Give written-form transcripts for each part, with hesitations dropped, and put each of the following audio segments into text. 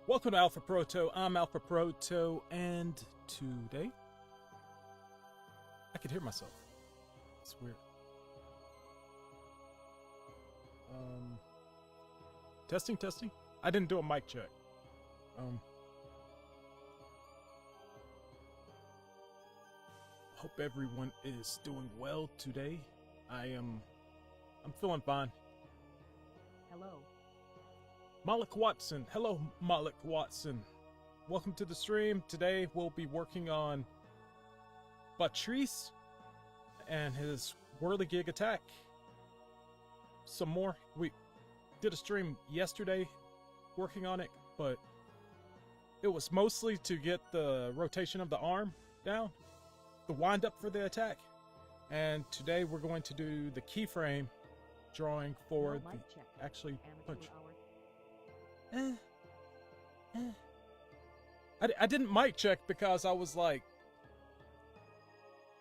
Welcome to Alpha Proto. I'm Alpha Proto, and today I could hear myself. It's weird. Testing. I didn't do a mic check. Hope everyone is doing well today. I'm feeling fine. Hello. Malik Watson. Hello, Malik Watson. Welcome to the stream. Today we'll be working on Batrice and his Whirligig attack. Some more. We did a stream yesterday working on it, but it was mostly to get the rotation of the arm down, the wind up for the attack. And today we're going to do the keyframe drawing for the actually punch. I didn't mic check because I was like,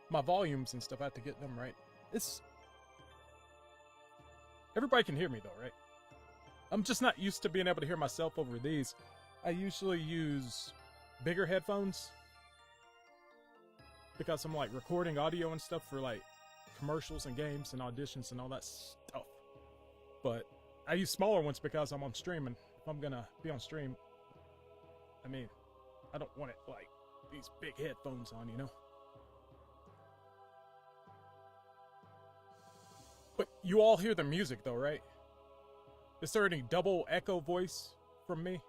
my volumes and stuff, I have to get them right. Everybody can hear me though, right? I'm just not used to being able to hear myself over these. I usually use bigger headphones because I'm like recording audio and stuff for like commercials and games and auditions and all that stuff. But I use smaller ones because I'm on stream, and if I'm gonna be on stream, I mean, I don't want it like these big headphones on, you know? But you all hear the music though, right? Is there any double echo voice from me?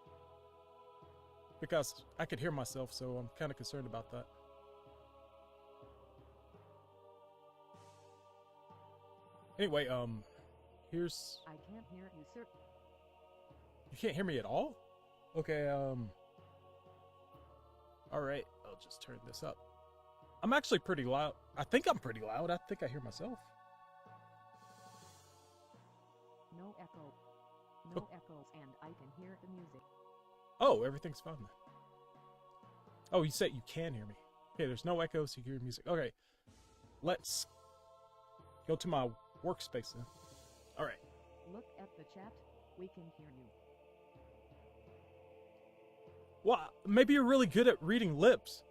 Because I could hear myself, so I'm kind of concerned about that. Anyway, here's... I can't hear you, sir. You can't hear me at all? Okay, alright, I'll just turn this up. I'm actually pretty loud. I think I'm pretty loud. I think I hear myself. No echo. No echoes, and I can hear the music. Oh, everything's fine then. Oh, you said you can hear me. Okay, there's no echoes, you can hear music. Okay, let's go to my workspace then. Alright. Look at the chat. We can hear you. Well, maybe you're really good at reading lips.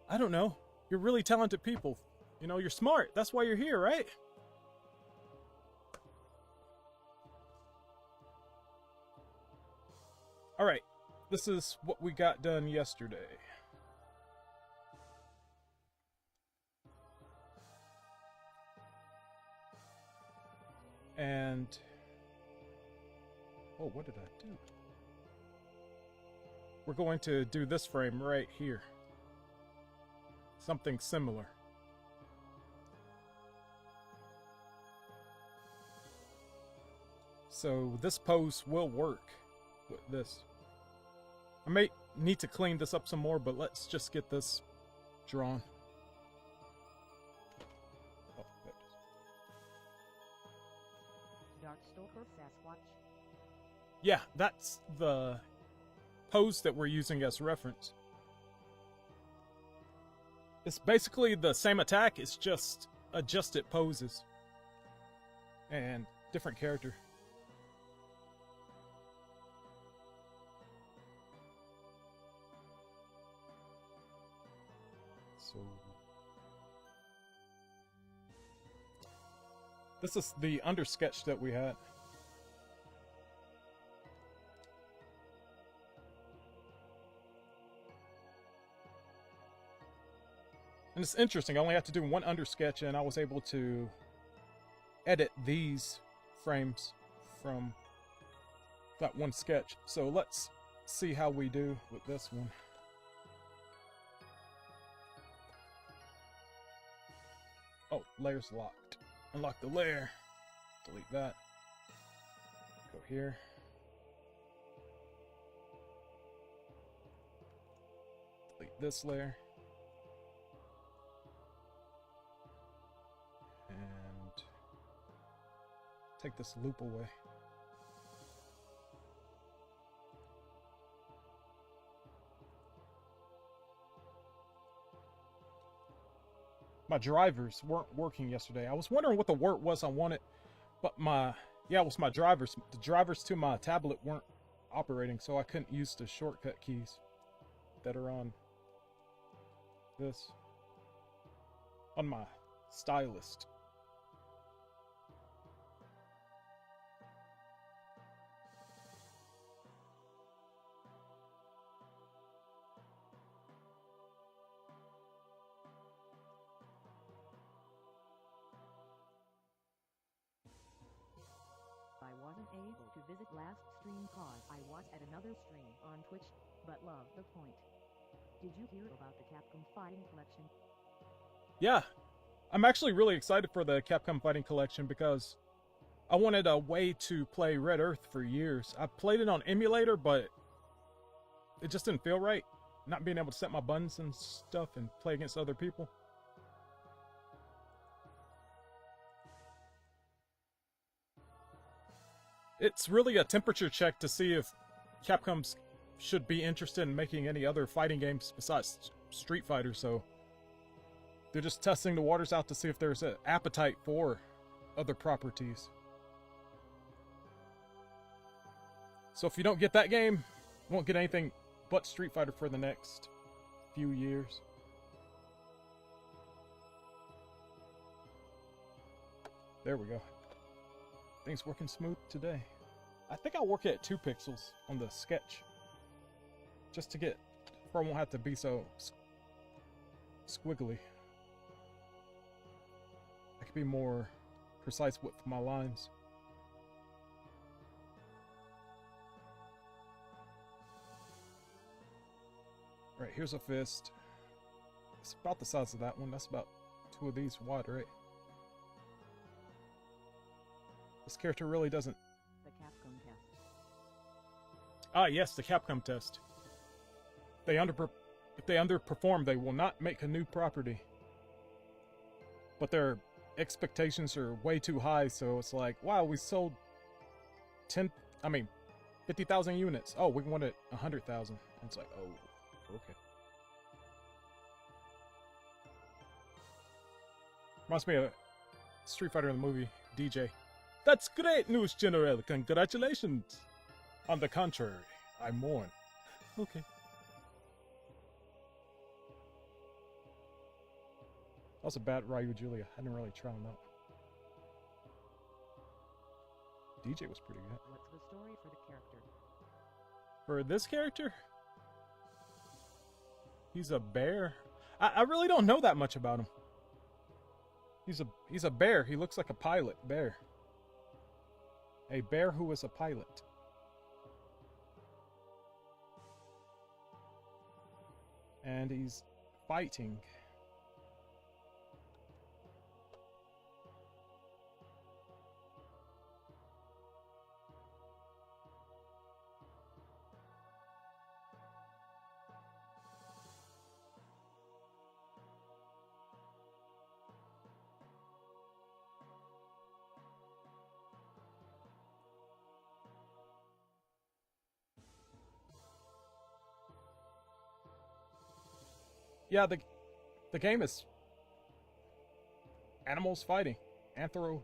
I don't know. You're really talented people. You know, you're smart. That's why you're here, right? Alright. This is what we got done yesterday. And... oh, what did I do? We're going to do this frame right here. Something similar. So this pose will work with this. I may need to clean this up some more, but let's just get this drawn. Oh, there it is. Darkstalker Sasquatch. Yeah, that's the pose that we're using as reference. It's basically the same attack, it's just adjusted poses. And different character. So... this is the undersketch that we had. And it's interesting, I only have to do one undersketch and I was able to edit these frames from that one sketch. So let's see how we do with this one. Oh, layer's locked. Unlock the layer. Delete that. Go here. Delete this layer. And take this loop away. My drivers weren't working yesterday. I was wondering what the word was I wanted, but it was my drivers. The drivers to my tablet weren't operating, so I couldn't use the shortcut keys that are on this, on my stylist. I wasn't able to visit last stream cause I was at another stream on Twitch, but love the point. Did you hear about the Capcom Fighting Collection? Yeah, I'm actually really excited for the Capcom Fighting Collection because I wanted a way to play Red Earth for years. I played it on emulator, but it just didn't feel right. Not being able to set my buttons and stuff and play against other people. It's really a temperature check to see if Capcom should be interested in making any other fighting games besides Street Fighter, so they're just testing the waters out to see if there's an appetite for other properties. So if you don't get that game, you won't get anything but Street Fighter for the next few years. There we go. Things working smooth today. I think I'll work it at 2 pixels on the sketch. Just to get, where I won't have to be so squiggly. I can be more precise with my lines. Right, here's a fist. It's about the size of that one. That's about 2 of these wide, right? This character really doesn't... The Capcom test. Ah, yes, the Capcom test. If they underperform, they will not make a new property. But their expectations are way too high, so it's like, wow, we sold 50,000 units. Oh, we wanted 100,000. It's like, oh, okay. Reminds me of Street Fighter in the movie, DJ. That's great news, General. Congratulations. On the contrary, I mourn. Okay. That was a bad Ryu Julia. I didn't really try on that one. DJ was pretty good. What's the story for the character? For this character? He's a bear. I really don't know that much about him. He's a bear. He looks like a pilot bear. A bear who is a pilot. And he's fighting. Yeah, the game is animals fighting. Anthro.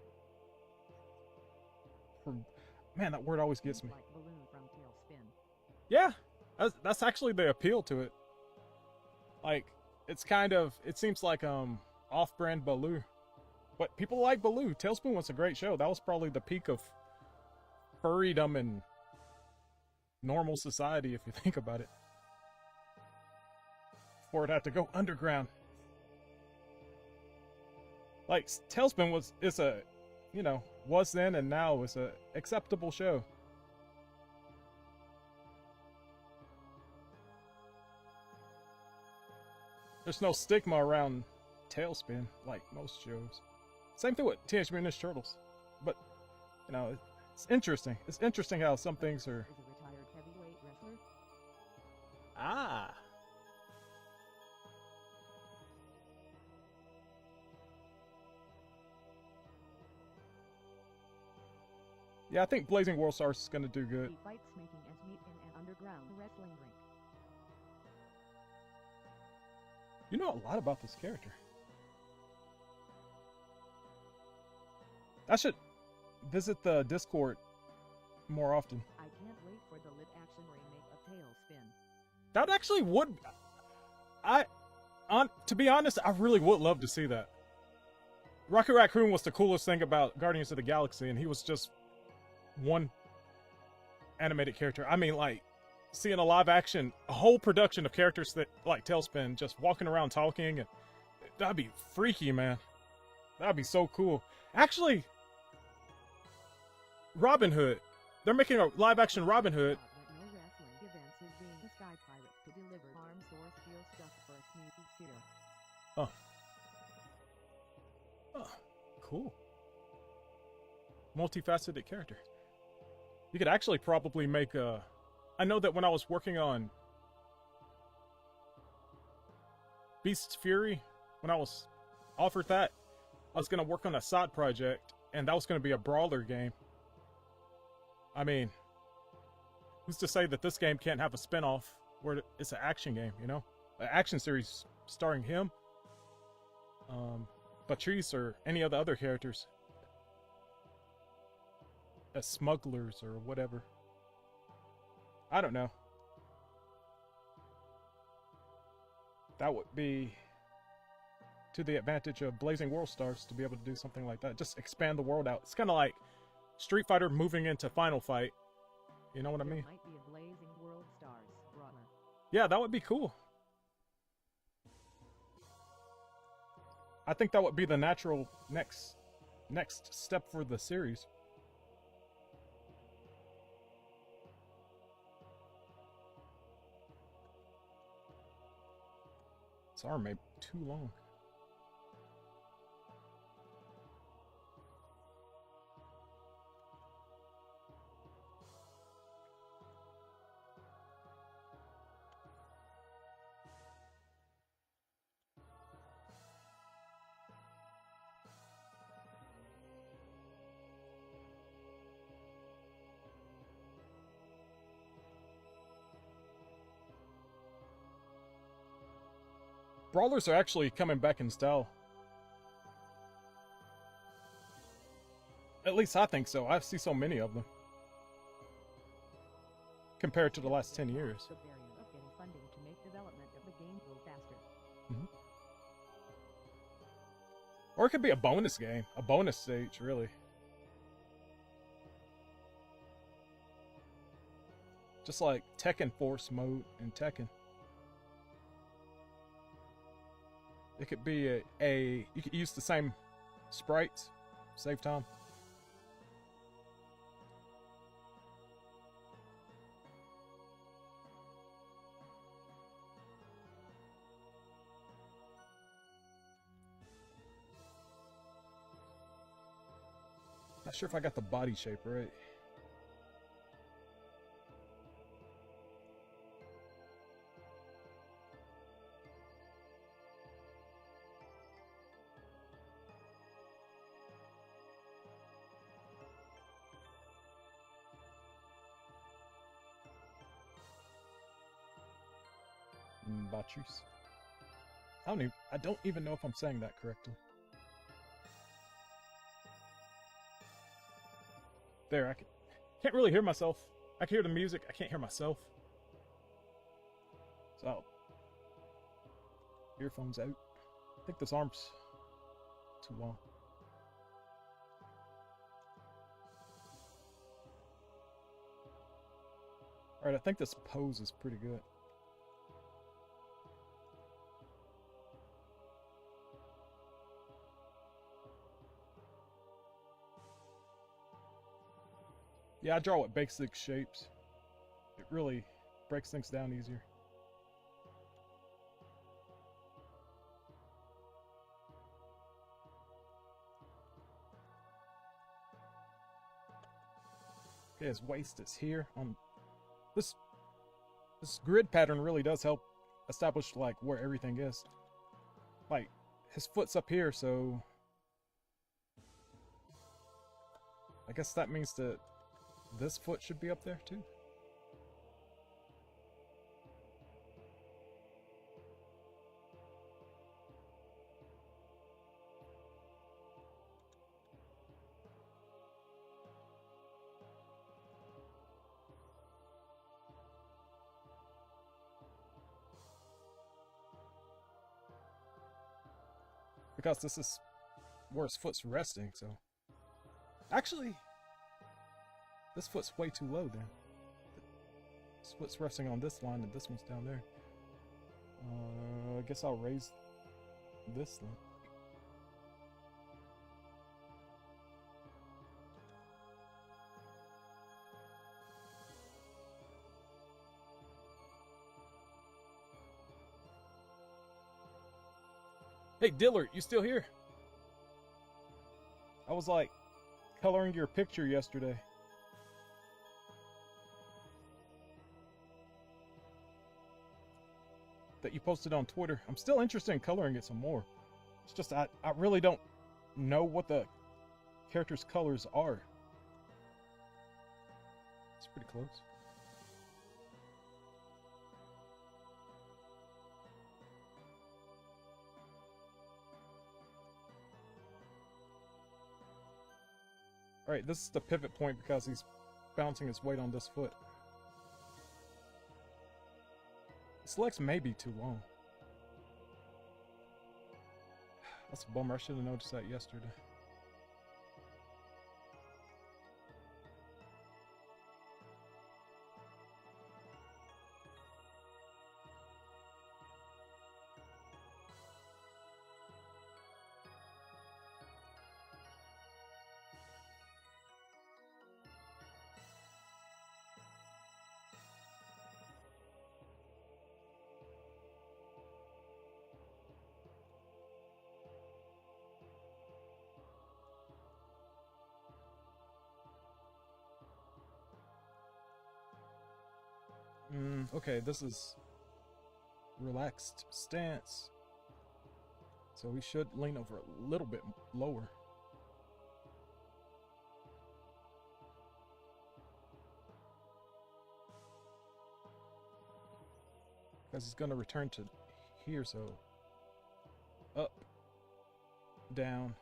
Man, that word always gets me. Like balloon from Tailspin. Yeah, that's actually the appeal to it. Like, it's kind of, it seems like off-brand Baloo, but people like Baloo. Tailspin was a great show. That was probably the peak of furrydom in normal society, if you think about it. Before it had to go underground. Like, Tailspin was then and now is a acceptable show. There's no stigma around Tailspin like most shows. Same thing with Teenage Mutant Ninja Turtles. But, it's interesting. It's interesting how some things are... Is a retired heavyweight wrestler? Ah! Yeah, I think Blazing World Stars is gonna do good. He fights making ends meet in an underground wrestling rink. You know a lot about this character. I should visit the Discord more often. I can't wait wait for the live-action remake of Tailspin. That actually would... to be honest, I really would love to see that. Rocket Raccoon was the coolest thing about Guardians of the Galaxy, and he was just one animated character. I mean, like, seeing a live action, a whole production of characters that, like Tailspin, just walking around talking, and that'd be freaky, man. That'd be so cool. Actually, Robin Hood. They're making a live action Robin Hood. No wrestling events is being a sky pirate to deliver arm source steel stuff for a sneaky seer. Oh. Oh, cool. Multifaceted character. You could actually probably make a... I know that when I was working on Beast's Fury, when I was offered that, I was going to work on a side project, and that was going to be a brawler game. I mean, who's to say that this game can't have a spin-off where it's an action game, you know? An action series starring him, Batrice, or any of the other characters as smugglers or whatever. I don't know. That would be to the advantage of Blazing World Stars to be able to do something like that. Just expand the world out. It's kind of like Street Fighter moving into Final Fight. You know what I mean? Might be a Blazing World Stars brawler. Yeah, that would be cool. I think that would be the natural next step for the series. This arm may be too long. Brawlers are actually coming back in style. At least I think so. I see so many of them. Compared to the last 10 years. The barrier of getting funding to make development of the game go faster. Mm-hmm. Or it could be a bonus game. A bonus stage, really. Just like Tekken Force mode in Tekken. It could be you could use the same sprites, save time. Not sure if I got the body shape right. Batrice. I don't even know if I'm saying that correctly. There, can't really hear myself. I can hear the music, I can't hear myself. So, earphones out. I think this arm's too long. Alright, I think this pose is pretty good. Yeah, I draw with basic shapes. It really breaks things down easier. Okay, his waist is here. This grid pattern really does help establish like where everything is. Like his foot's up here, so I guess that means that this foot should be up there too. because this is where his foot's resting, so... Actually, this foot's way too low then. This foot's resting on this line and this one's down there. I guess I'll raise this then. Hey Dillard, you still here? I was like coloring your picture yesterday. That you posted on Twitter. I'm still interested in coloring it some more. It's just I really don't know what the character's colors are. It's pretty close. Alright, this is the pivot point because he's balancing his weight on this foot. His legs may be too long. That's a bummer, I should have noticed that yesterday. Okay, this is relaxed stance. So we should lean over a little bit lower. Because he's going to return to here, so up, down,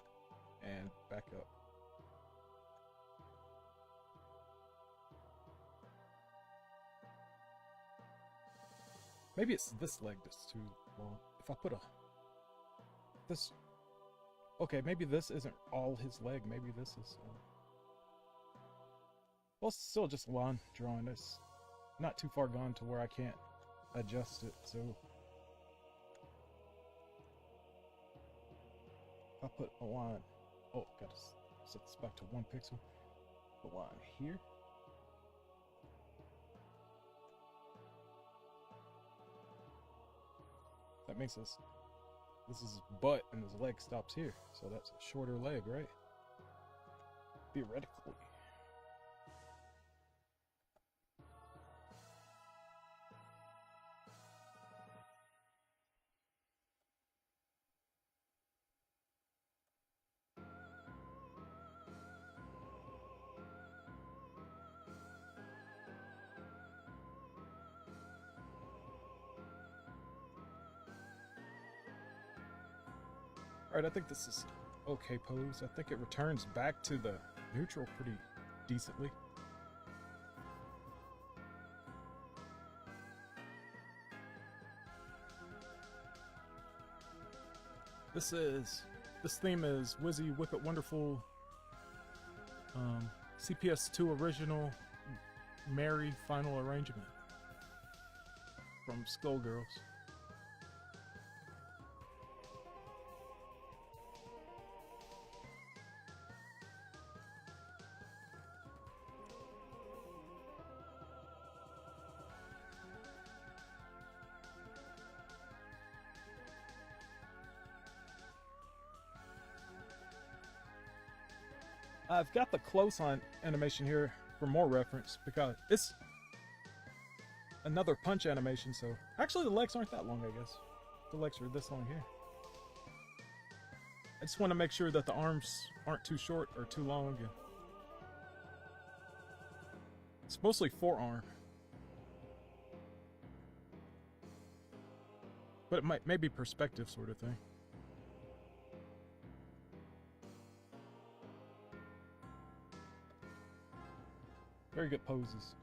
and back up. Maybe it's this leg that's too long. If I put this... Okay, maybe this isn't all his leg. Maybe this is... well, it's still just a line drawing. It's not too far gone to where I can't adjust it, so... If I put a line... Oh, gotta set this back to 1 pixel. A line here. That makes this is his butt and his leg stops here. So that's a shorter leg, right? Theoretically. Alright, I think this is okay pose. I think it returns back to the neutral pretty decently. This theme is Wizzy Whip It Wonderful CPS2 original Mary final arrangement from Skullgirls. I've got the close-on animation here for more reference because it's another punch animation, so... Actually, the legs aren't that long, I guess. The legs are this long here. I just want to make sure that the arms aren't too short or too long. And it's mostly forearm. But it might maybe perspective sort of thing. Very good poses.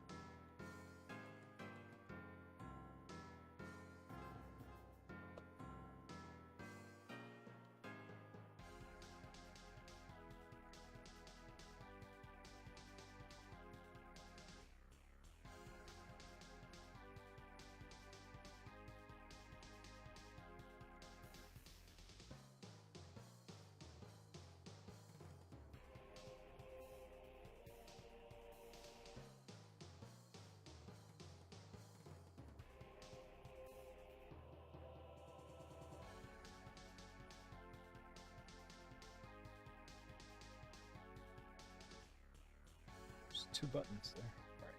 2 buttons there. All right.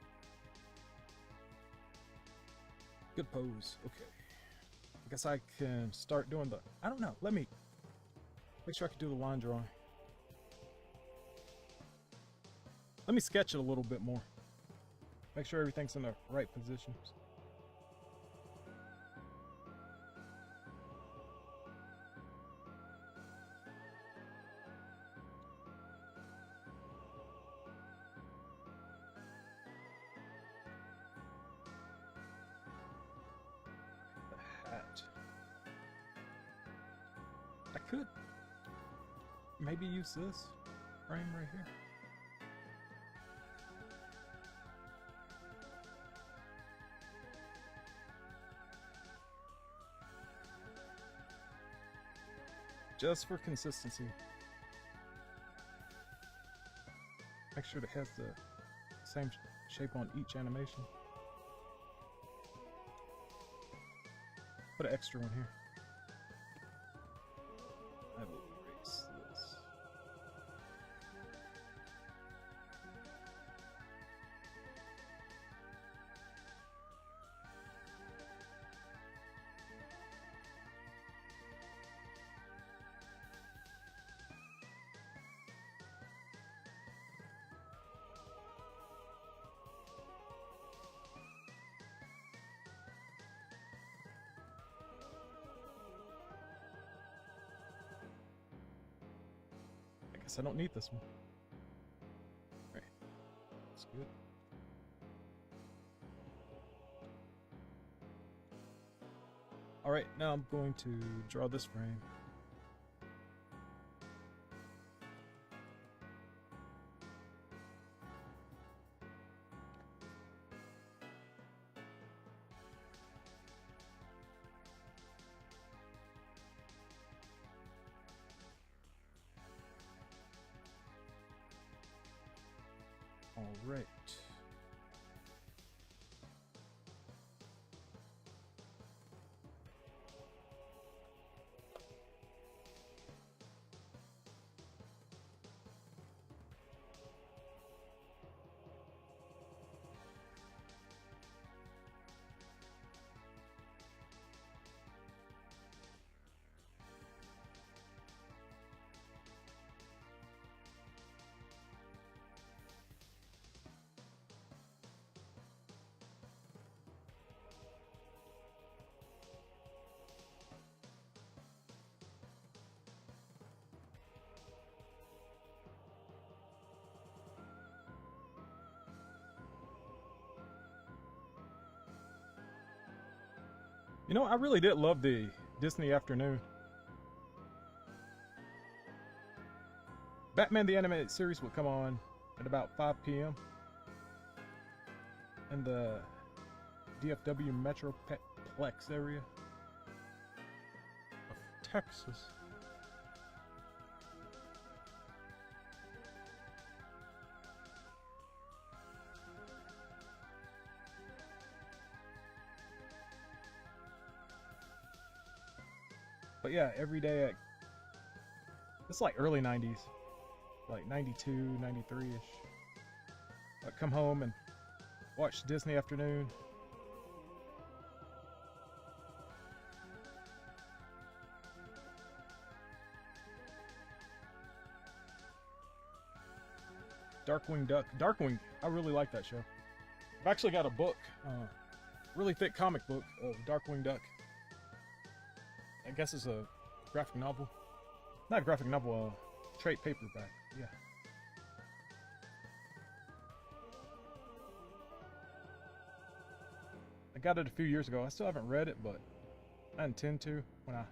Good pose. Okay. I guess I can start doing the... I don't know. Let me make sure I can do the line drawing. Let me sketch it a little bit more. Make sure everything's in the right positions. The hat. I could maybe use this frame right here. Just for consistency. Make sure it has the same shape on each animation. Put an extra one here. I will erase this. I guess I don't need this one. Right. That's good. Alright, now I'm going to draw this frame. All right. You know, I really did love the Disney afternoon. Batman the Animated Series would come on at about 5 p.m. in the DFW Metroplex area of Texas. But yeah, every day at, it's like early 90s, like 92, 93-ish. I'd come home and watch Disney Afternoon. Darkwing Duck. Darkwing, I really like that show. I've actually got a book, really thick comic book of Darkwing Duck. I guess it's a graphic novel. Not a graphic novel, a trade paperback. Yeah. I got it a few years ago. I still haven't read it, but I intend to when I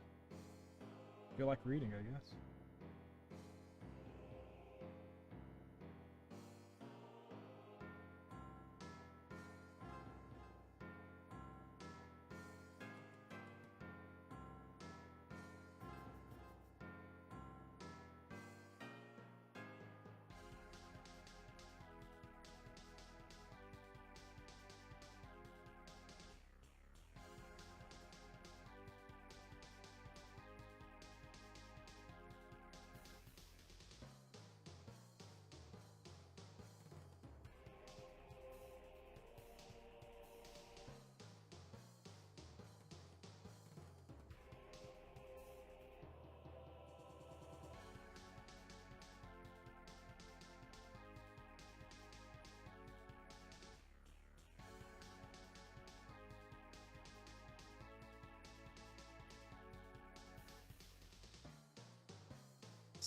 feel like reading, I guess.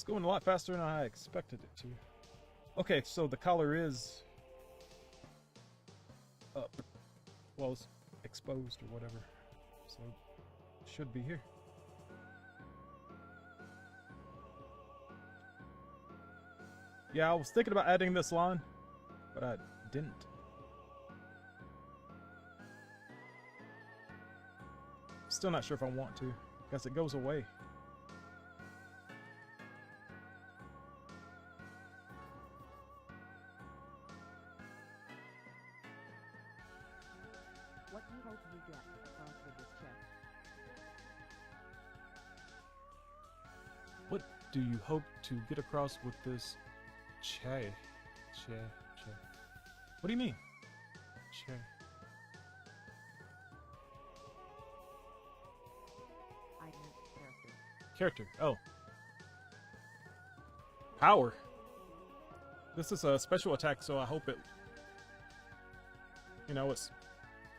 It's going a lot faster than I expected it to. Okay, so the collar is up. Well, it's exposed or whatever. So it should be here. Yeah, I was thinking about adding this line, but I didn't. Still not sure if I want to, because it goes away. What do you hope you get across with this check? What do you hope to get across with this che? What do you mean? Che. I meant character. Character. Oh. Power. This is a special attack, so I hope it, you know, it's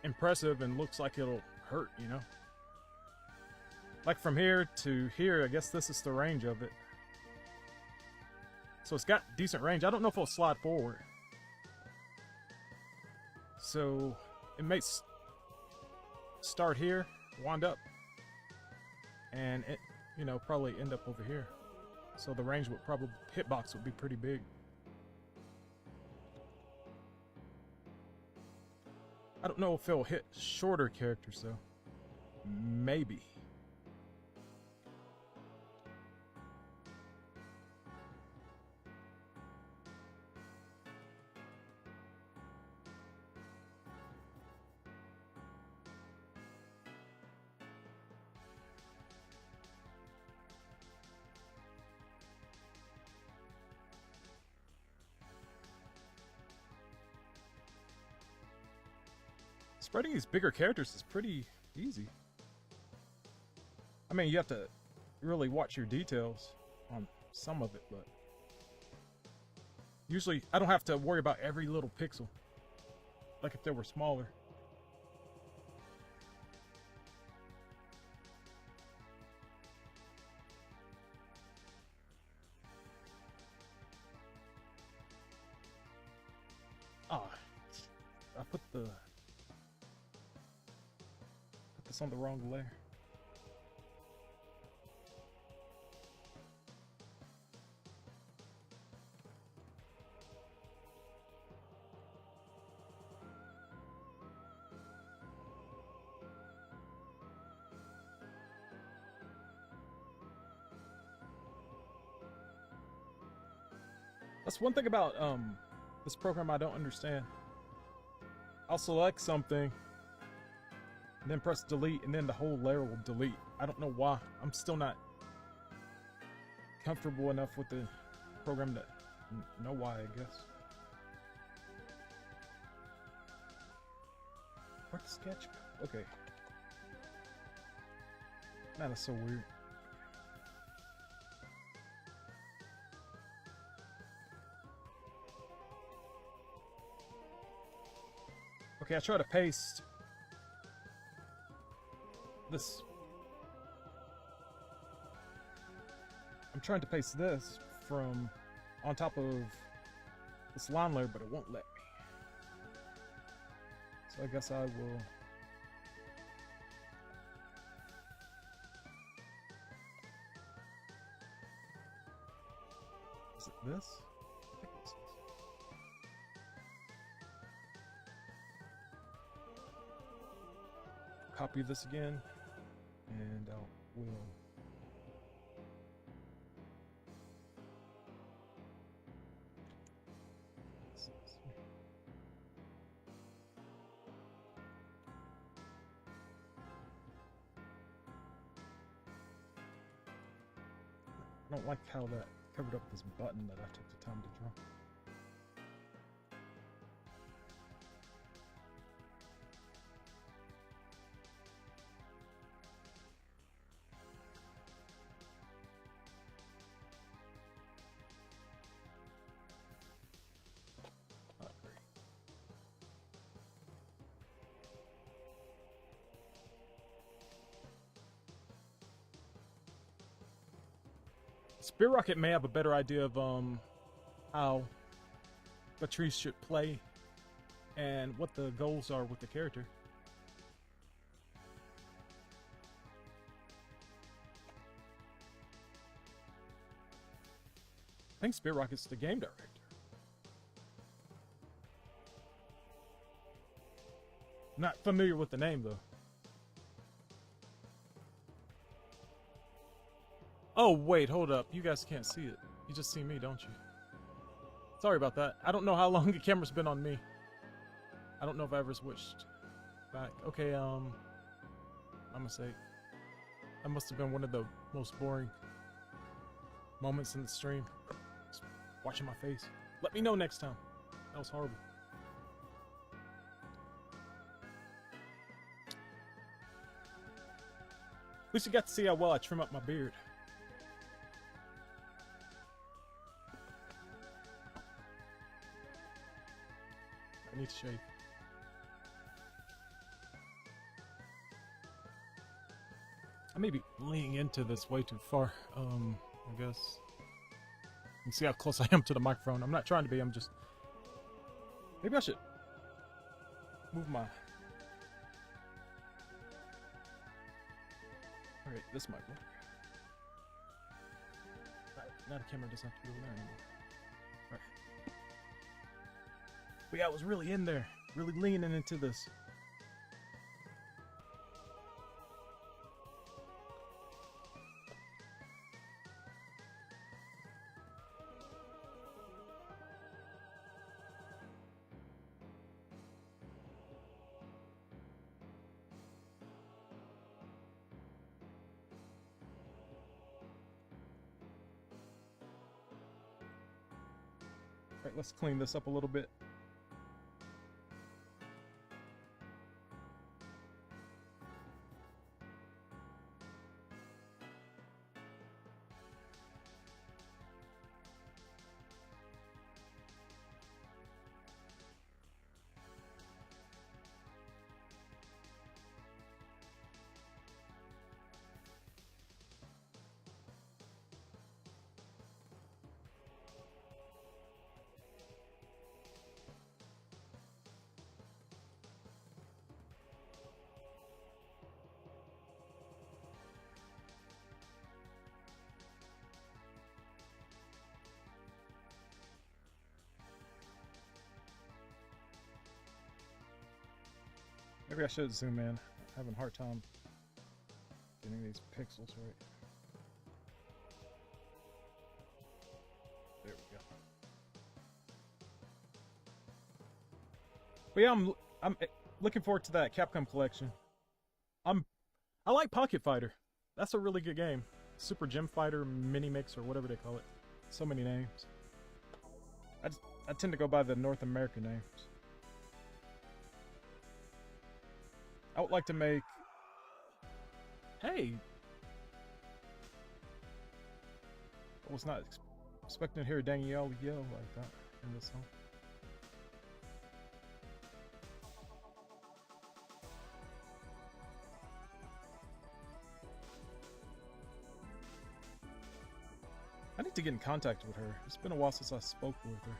impressive and looks like it'll hurt, you know? Like from here to here, I guess this is the range of it. So it's got decent range. I don't know if it'll slide forward. So it may start here, wind up, and it, you know, probably end up over here. So the range would probably, hitbox would be pretty big. I don't know if it'll hit shorter characters though. Maybe. Spreading these bigger characters is pretty easy. I mean, you have to really watch your details on some of it, but usually I don't have to worry about every little pixel, like if they were smaller. Ah, I put this on the wrong layer. That's one thing about this program I don't understand. I'll select something and then press delete, and then the whole layer will delete. I don't know why. I'm still not comfortable enough with the program to know why, I guess. Where'd the sketch go? Okay. Man, that's so weird. Okay, I try to paste this. I'm trying to paste this from on top of this line layer, but it won't let me. So I guess I will. Is it this? I think it's this. Copy this again, and I will. I don't like how that covered up this button that I took the time to draw. Spear Rocket may have a better idea of how Batrice should play and what the goals are with the character. I think Spear Rocket's the game director. Not familiar with the name though. Oh wait, hold up. You guys can't see it. You just see me, don't you? Sorry about that. I don't know how long the camera's been on me. I don't know if I ever switched back. Okay, my mistake. That must have been one of the most boring moments in the stream. Just watching my face. Let me know next time. That was horrible. At least you got to see how well I trim up my beard. I need to shave. I may be leaning into this way too far. I guess. You can see how close I am to the microphone. I'm not trying to be, I'm just... Maybe I should move my... Alright, this might work. Now the camera doesn't have to be over there anymore. Alright. But yeah, I was really in there. Really leaning into this. All right, let's clean this up a little bit. Maybe I should zoom in. I'm having a hard time getting these pixels right. There we go. But yeah, I'm looking forward to that Capcom collection. I like Pocket Fighter. That's a really good game. Super Gem Fighter, Mini Mix, or whatever they call it. So many names. I tend to go by the North American names. I would like to make... Hey! I was not expecting to hear Danielle yell like that in this song. I need to get in contact with her. It's been a while since I spoke with her.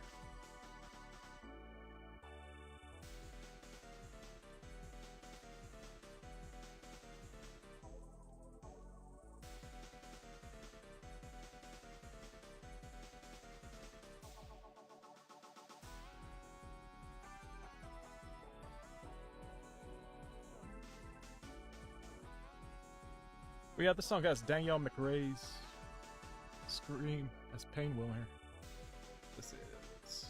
But yeah, this song has Danielle McRae's scream as Painwheel here. This is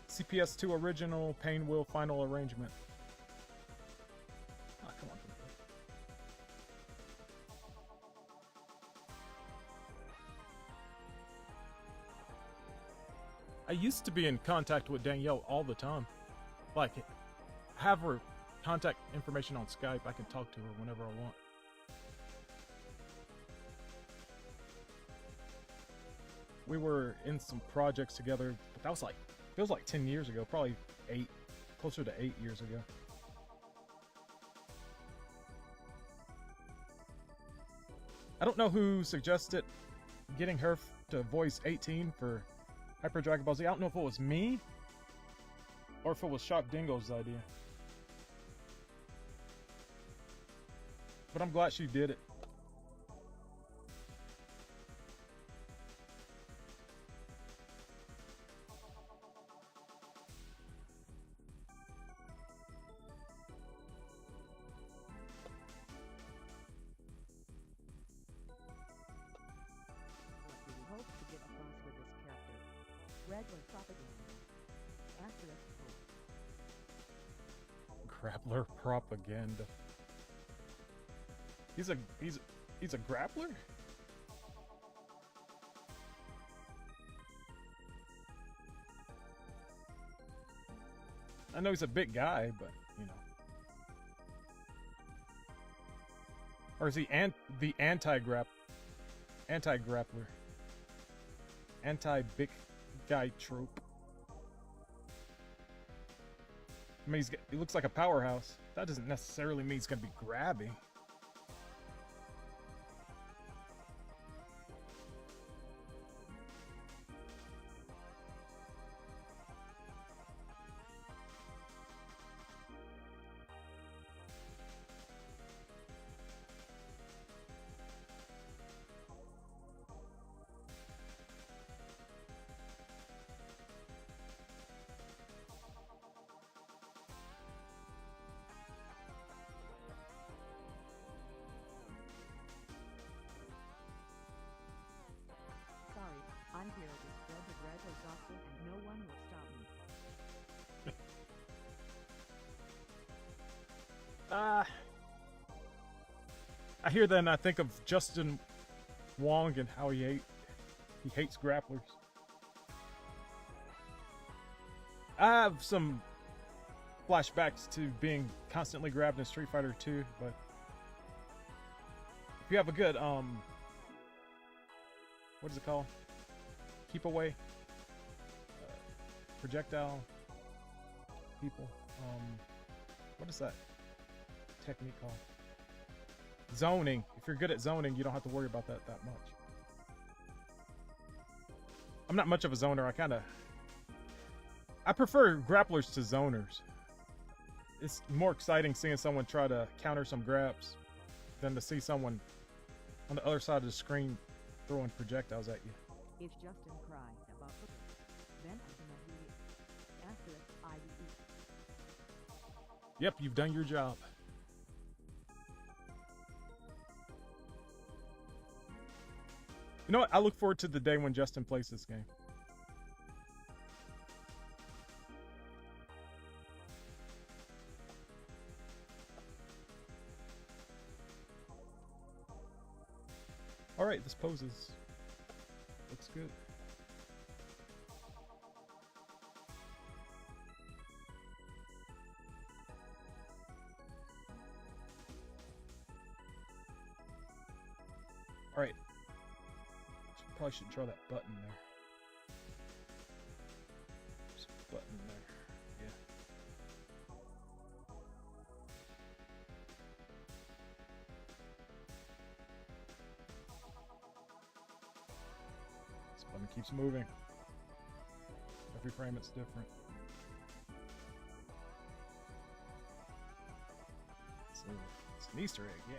CPS2 original Painwheel final arrangement. Ah, come on. I used to be in contact with Danielle all the time. Like, have her contact information on Skype. I can talk to her whenever I want. We were in some projects together, but that was like, feels like 10 years ago, probably 8, closer to 8 years ago. don't know who suggested getting her to voice 18 for Hyper Dragon Ball Z. I don't know if it was me or if it was Shock Dingo's idea. But I'm glad she did it. What do we hope to get across with this character? Regular propaganda. Asterisk hope. Grappler propaganda. He's a grappler? I know he's a big guy, but you know. Or is he the anti-grappler? Anti-big guy trope. I mean, he looks like a powerhouse. That doesn't necessarily mean he's gonna be grabby. Sorry, I'm here to spread the regular gospel and no one will stop me. I hear that and I think of Justin Wong and how he hates grapplers. I have some flashbacks to being constantly grabbed in Street Fighter 2, but if you have a good what is it called? Keep away projectile people. What is that technique called? Zoning. If you're good at zoning, you don't have to worry about that much. I'm not much of a zoner. I prefer grapplers to zoners. It's more exciting seeing someone try to counter some grabs than to see someone on the other side of the screen throwing projectiles at you. If Justin cried about Proto, then I can agree. Asterisk IDE. Yep, you've done your job. You know what? I look forward to the day when Justin plays this game. Alright, this poses. Looks good. Alright. Probably should draw that button there. There's a button there. Yeah. This button keeps moving. Every frame it's different. So it's an Easter egg, yeah.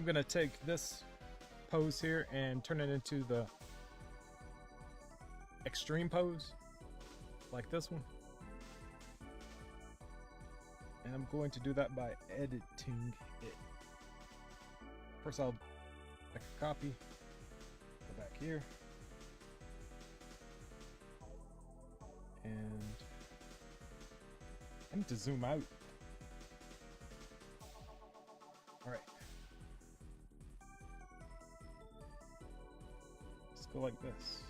I'm gonna take this pose here and turn it into the extreme pose, like this one. And I'm going to do that by editing it. First I'll make a copy, go back here, and I need to zoom out. All right. Let's go like this.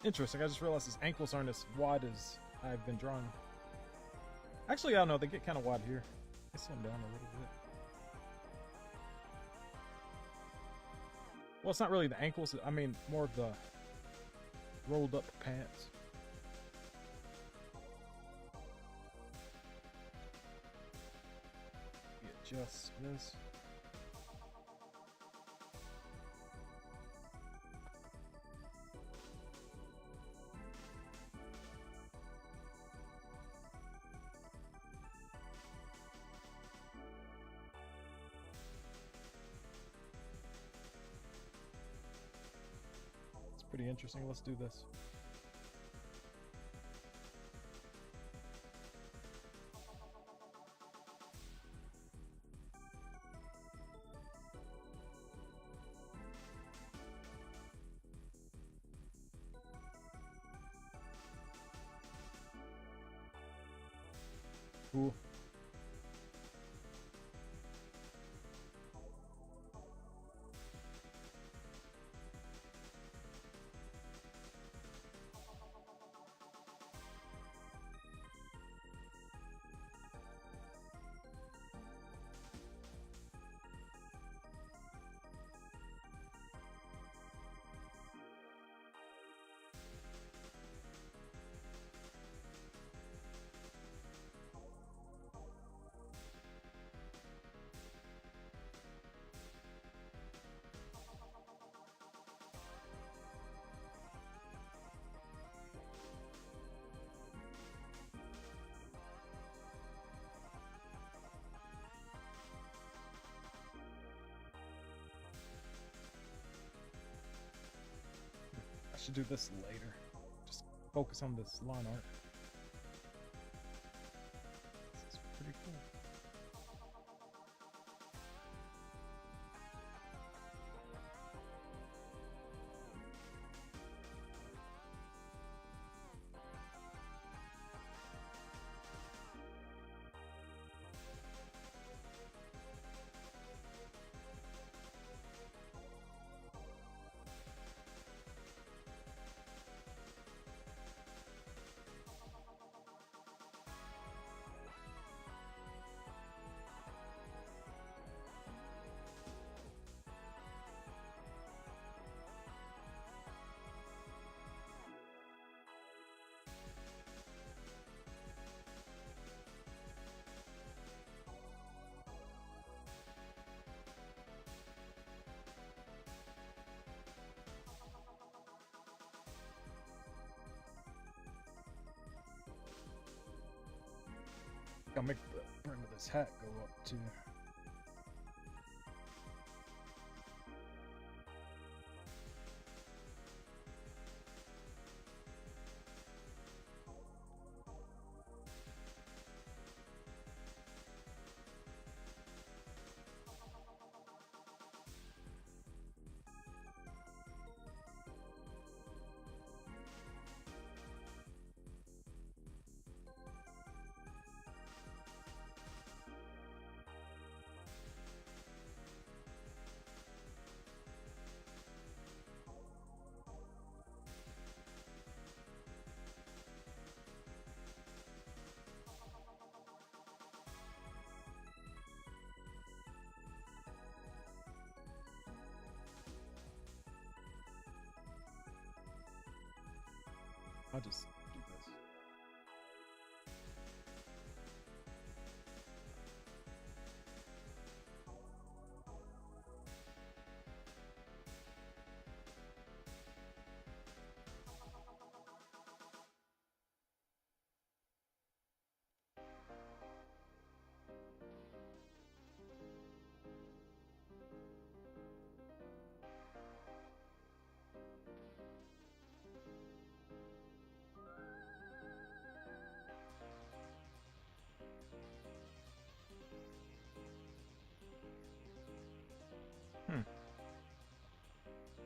Interesting. I just realized his ankles aren't as wide as I've been drawing. Actually, I don't know. They get kind of wide here. They slim down a little bit. Well, it's not really the ankles. I mean, more of the rolled up pants. Adjust this. It's pretty interesting. Let's do this. Cool. I should do this later. Just focus on this line art. This is pretty cool. I'll make the brim of this hat go up too. I'll just do this.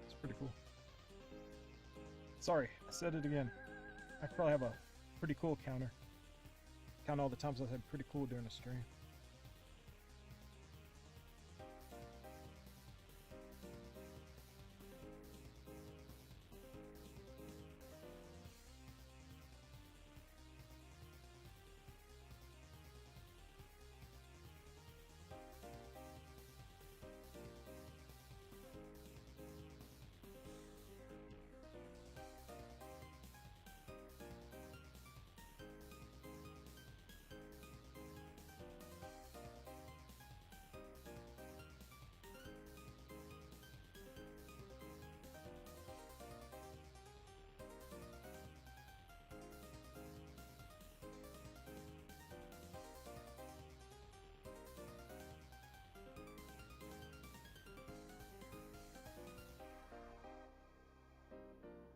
It's pretty cool. Sorry, I said it again. I probably have a pretty cool counter. Count all the times I said pretty cool during the stream.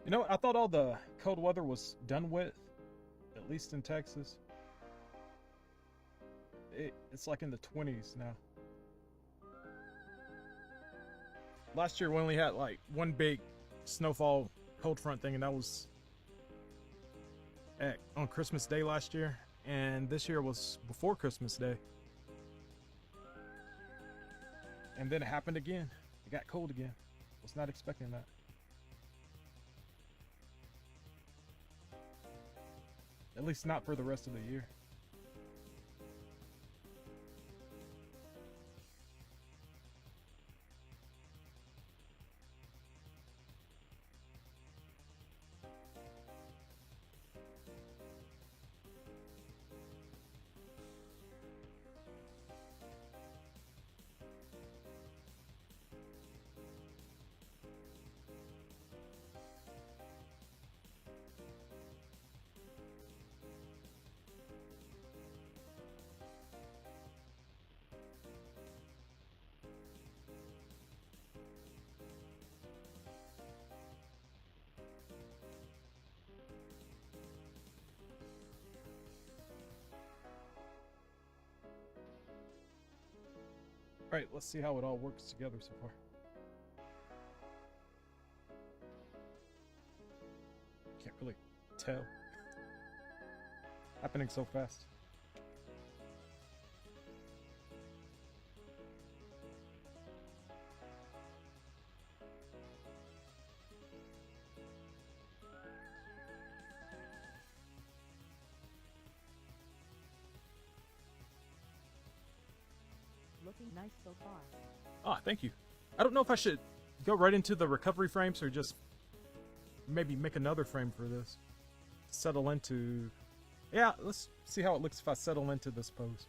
You know, I thought all the cold weather was done with, at least in Texas. It's like in the 20s now. Last year we only had like one big snowfall cold front thing, and that was on Christmas Day last year, and this year was before Christmas Day. And then it happened again. It got cold again. Was not expecting that. At least not for the rest of the year. Alright, let's see how it all works together so far. Can't really tell. Happening so fast. Looking nice so far. Ah, thank you. I don't know if I should go right into the recovery frames or just maybe make another frame for this. Settle into... Yeah, let's see how it looks if I settle into this pose.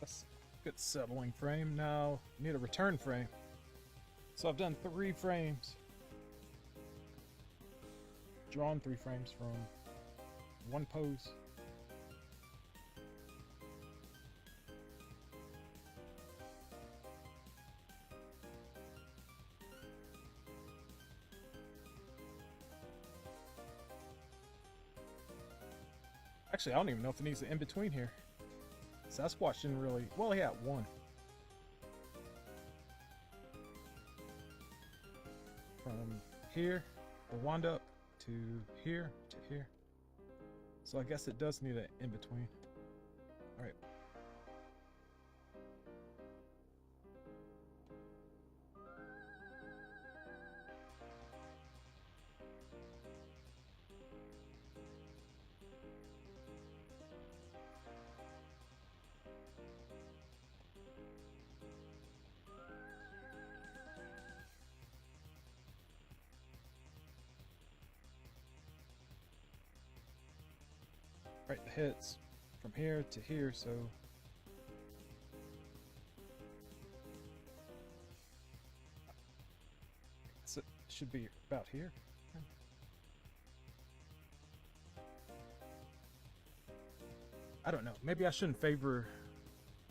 That's a good settling frame. Now, need a return frame. So I've done 3 frames. Drawn 3 frames from one pose. Actually, I don't even know if it needs an in-between here. Sasquatch didn't really... Well, he had one. From here, the wand up, to here, to here. So I guess it does need an in-between. Alright. Right, the head's from here to here, so it should be about here. I don't know. Maybe I shouldn't favor.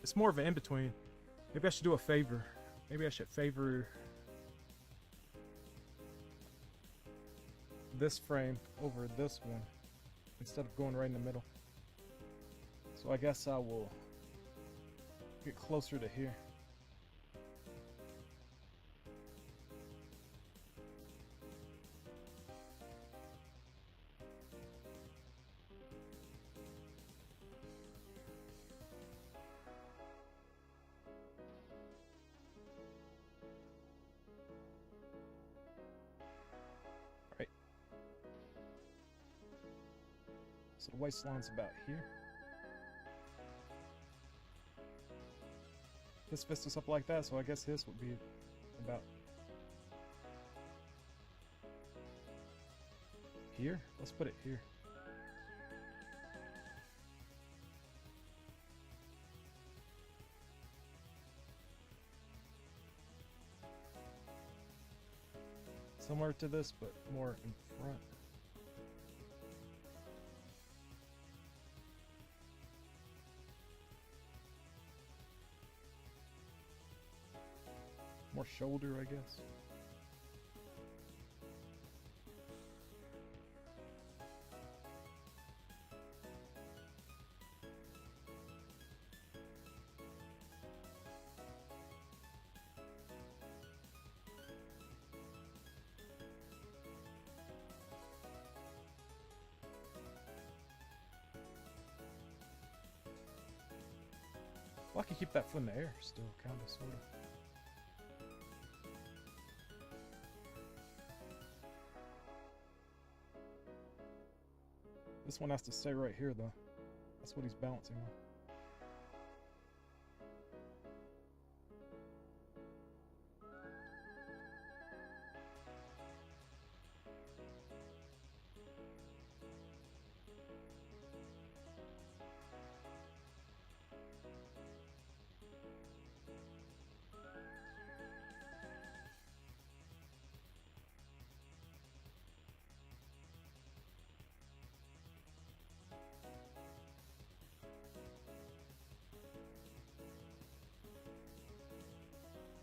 It's more of an in-between. Maybe I should do a favor. Maybe I should favor this frame over this one instead of going right in the middle. So I guess I will get closer to here. Right. So the waistline's about here. His fist is up like that, so I guess his would be about here. Let's put it here. Similar to this, but more in front. More shoulder, I guess. Well, I can keep that foot in the air still, kind of, sort of. This one has to stay right here, though. That's what he's balancing on.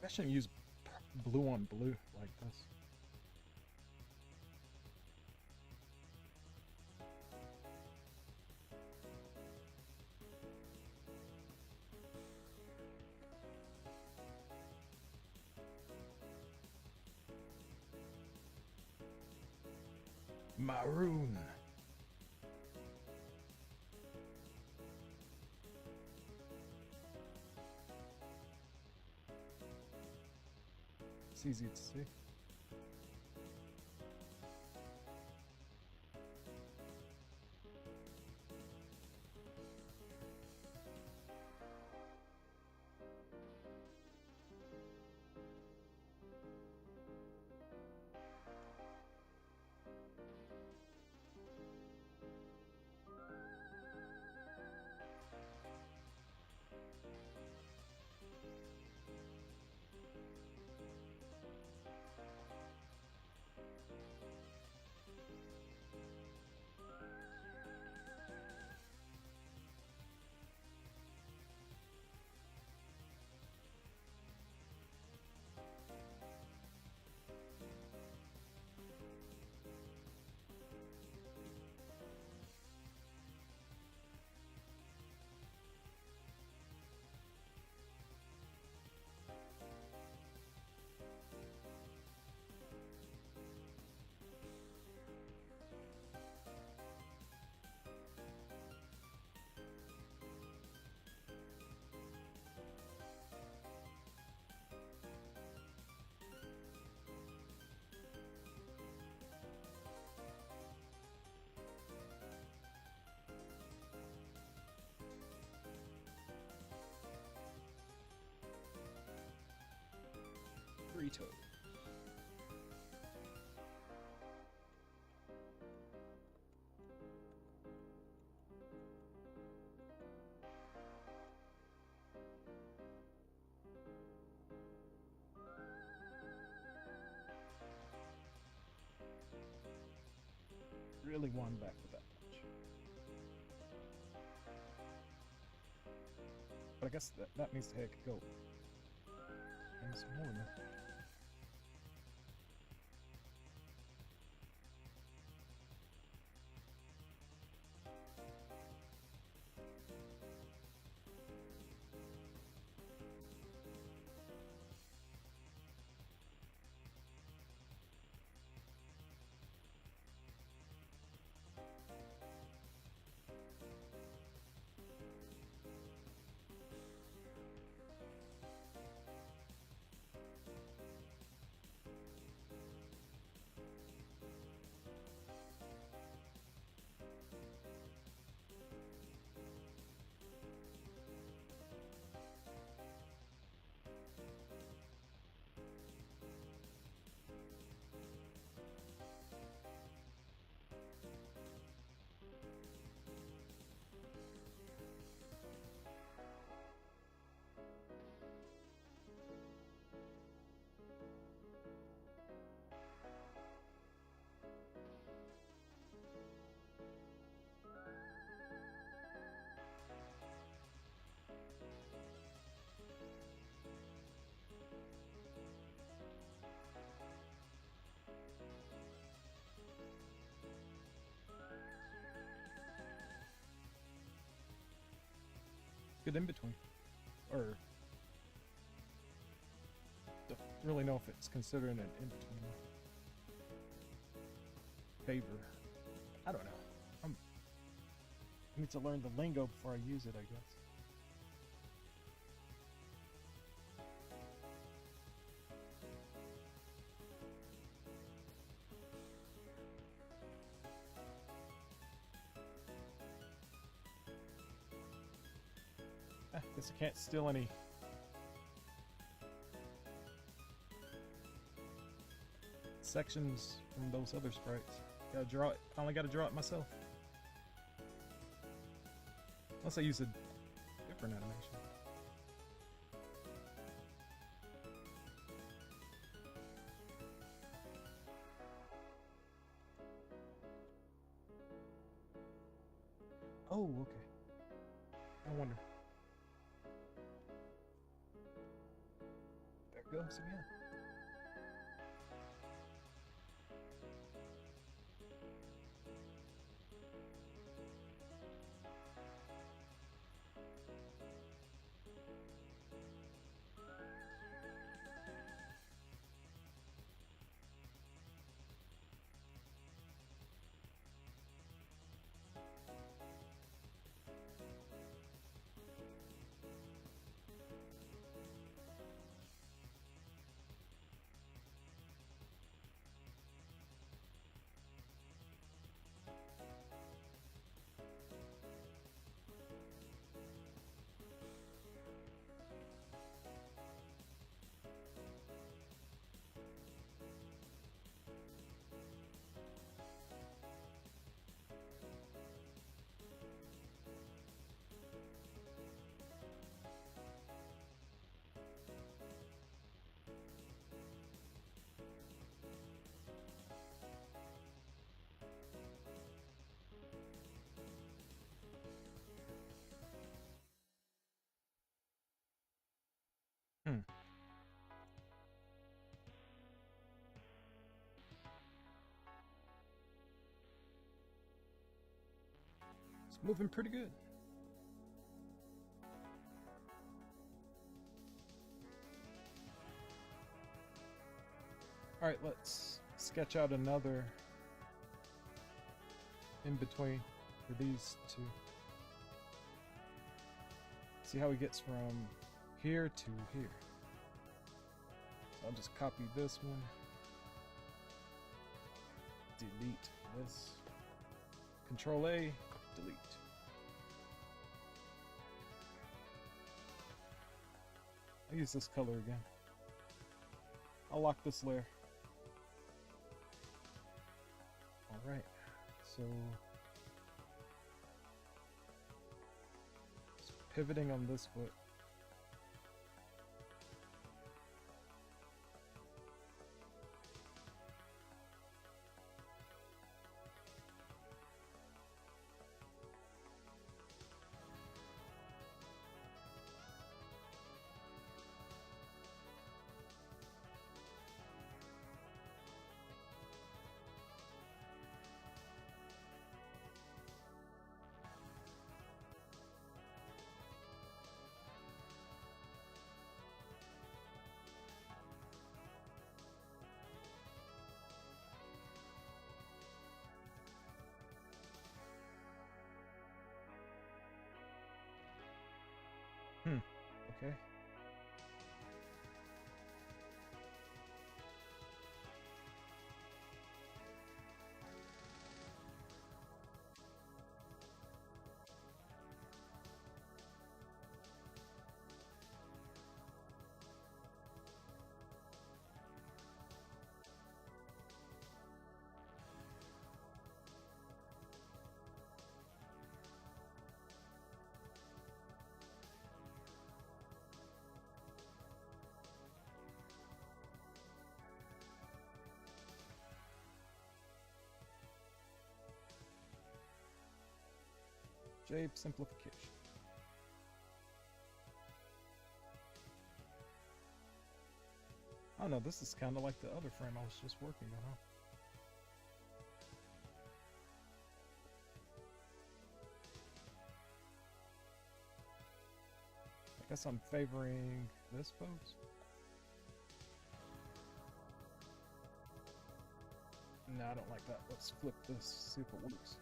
I shouldn't use blue on blue like this. Maroon. It's easy to see. Proto. Really want back with that much. But I guess that means the heck go. And some more now. Good in between. Or don't really know if it's considered an in between favor. I don't know. I need to learn the lingo before I use it, I guess. Guess I can't steal any sections from those other sprites. Gotta draw it. Finally gotta draw it myself. Unless I use a different animation. Oh, okay. No wonder. There it goes again. Hmm. It's moving pretty good. All right, let's sketch out another in between for these two. See how he gets from here to here. So I'll just copy this one, delete this, Control A, delete. I'll use this color again. I'll lock this layer. Alright, so just pivoting on this foot. Okay. Shape simplification. Oh no, this is kind of like the other frame I was just working on, huh? I guess I'm favoring this pose. No, I don't like that. Let's flip this, see if it works.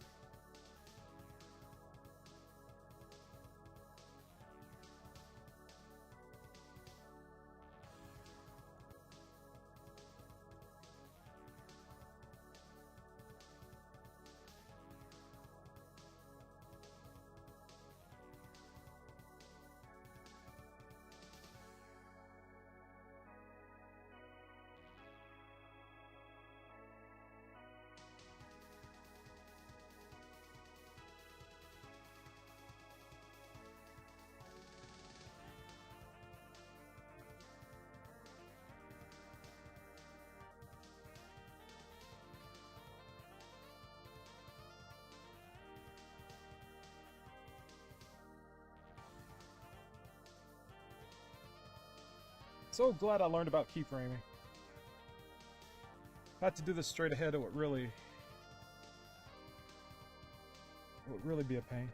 So glad I learned about keyframing. If I had to do this straight ahead, it would really be a pain.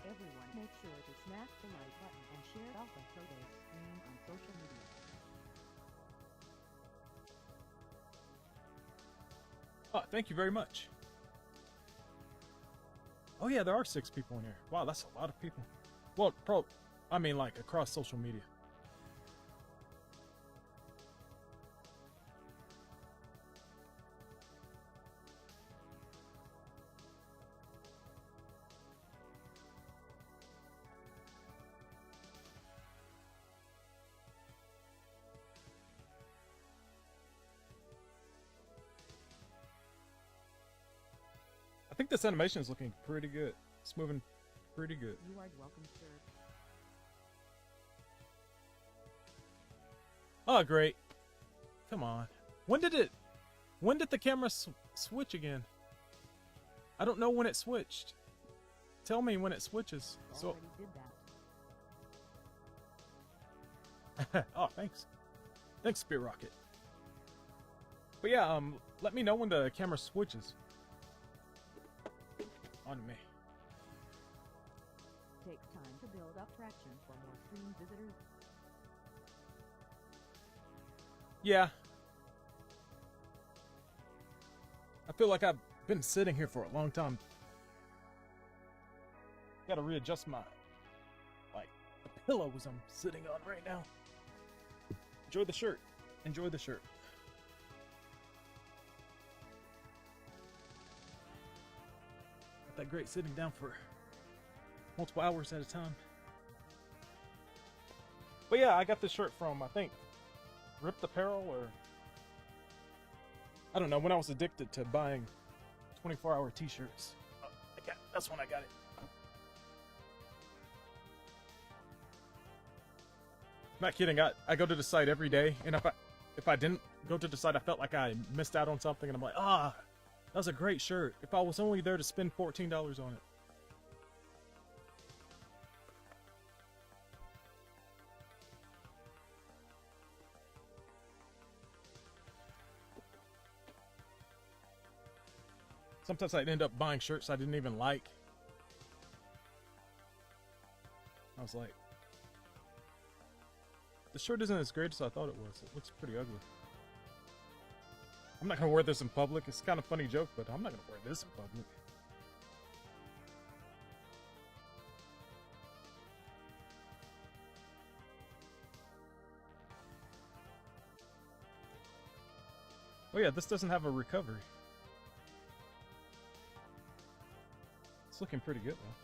Everyone make sure to smash the like button and share Alpha Proto's stream on social media. Oh, thank you very much. Oh yeah, there are 6 people in here. Wow, that's a lot of people. Well, I mean like across social media. I think this animation is looking pretty good. It's moving pretty good. You are welcome, sir. Oh, great. Come on. When did the camera switch again? I don't know when it switched. Tell me when it switches. So. Already did that. Oh, thanks. Thanks, Spear Rocket. But yeah, let me know when the camera switches. On me. Takes time to build up traction for more stream visitors. Yeah. I feel like I've been sitting here for a long time. Gotta readjust my, like, the pillows I'm sitting on right now. Enjoy the shirt. Enjoy the shirt. Not that great sitting down for multiple hours at a time. But yeah, I got this shirt from, I think, Ripped Apparel, or I don't know, when I was addicted to buying 24-hour t-shirts. Oh, that's when I got it. I'm not kidding. I go to the site every day, and if I didn't go to the site, I felt like I missed out on something, and I'm like, that was a great shirt. If I was only there to spend $14 on it. Sometimes I'd end up buying shirts I didn't even like. I was like, the shirt isn't as great as I thought it was. It looks pretty ugly. I'm not gonna wear this in public. It's kind of a funny joke, but I'm not gonna wear this in public. Oh yeah, this doesn't have a recovery. It's looking pretty good though.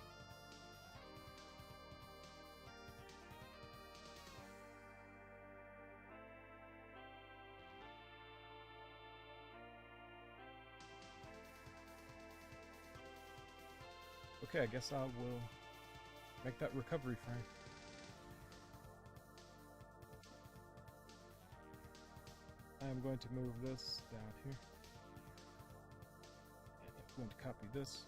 Okay, I guess I will make that recovery frame. I am going to move this down here. And I'm going to copy this.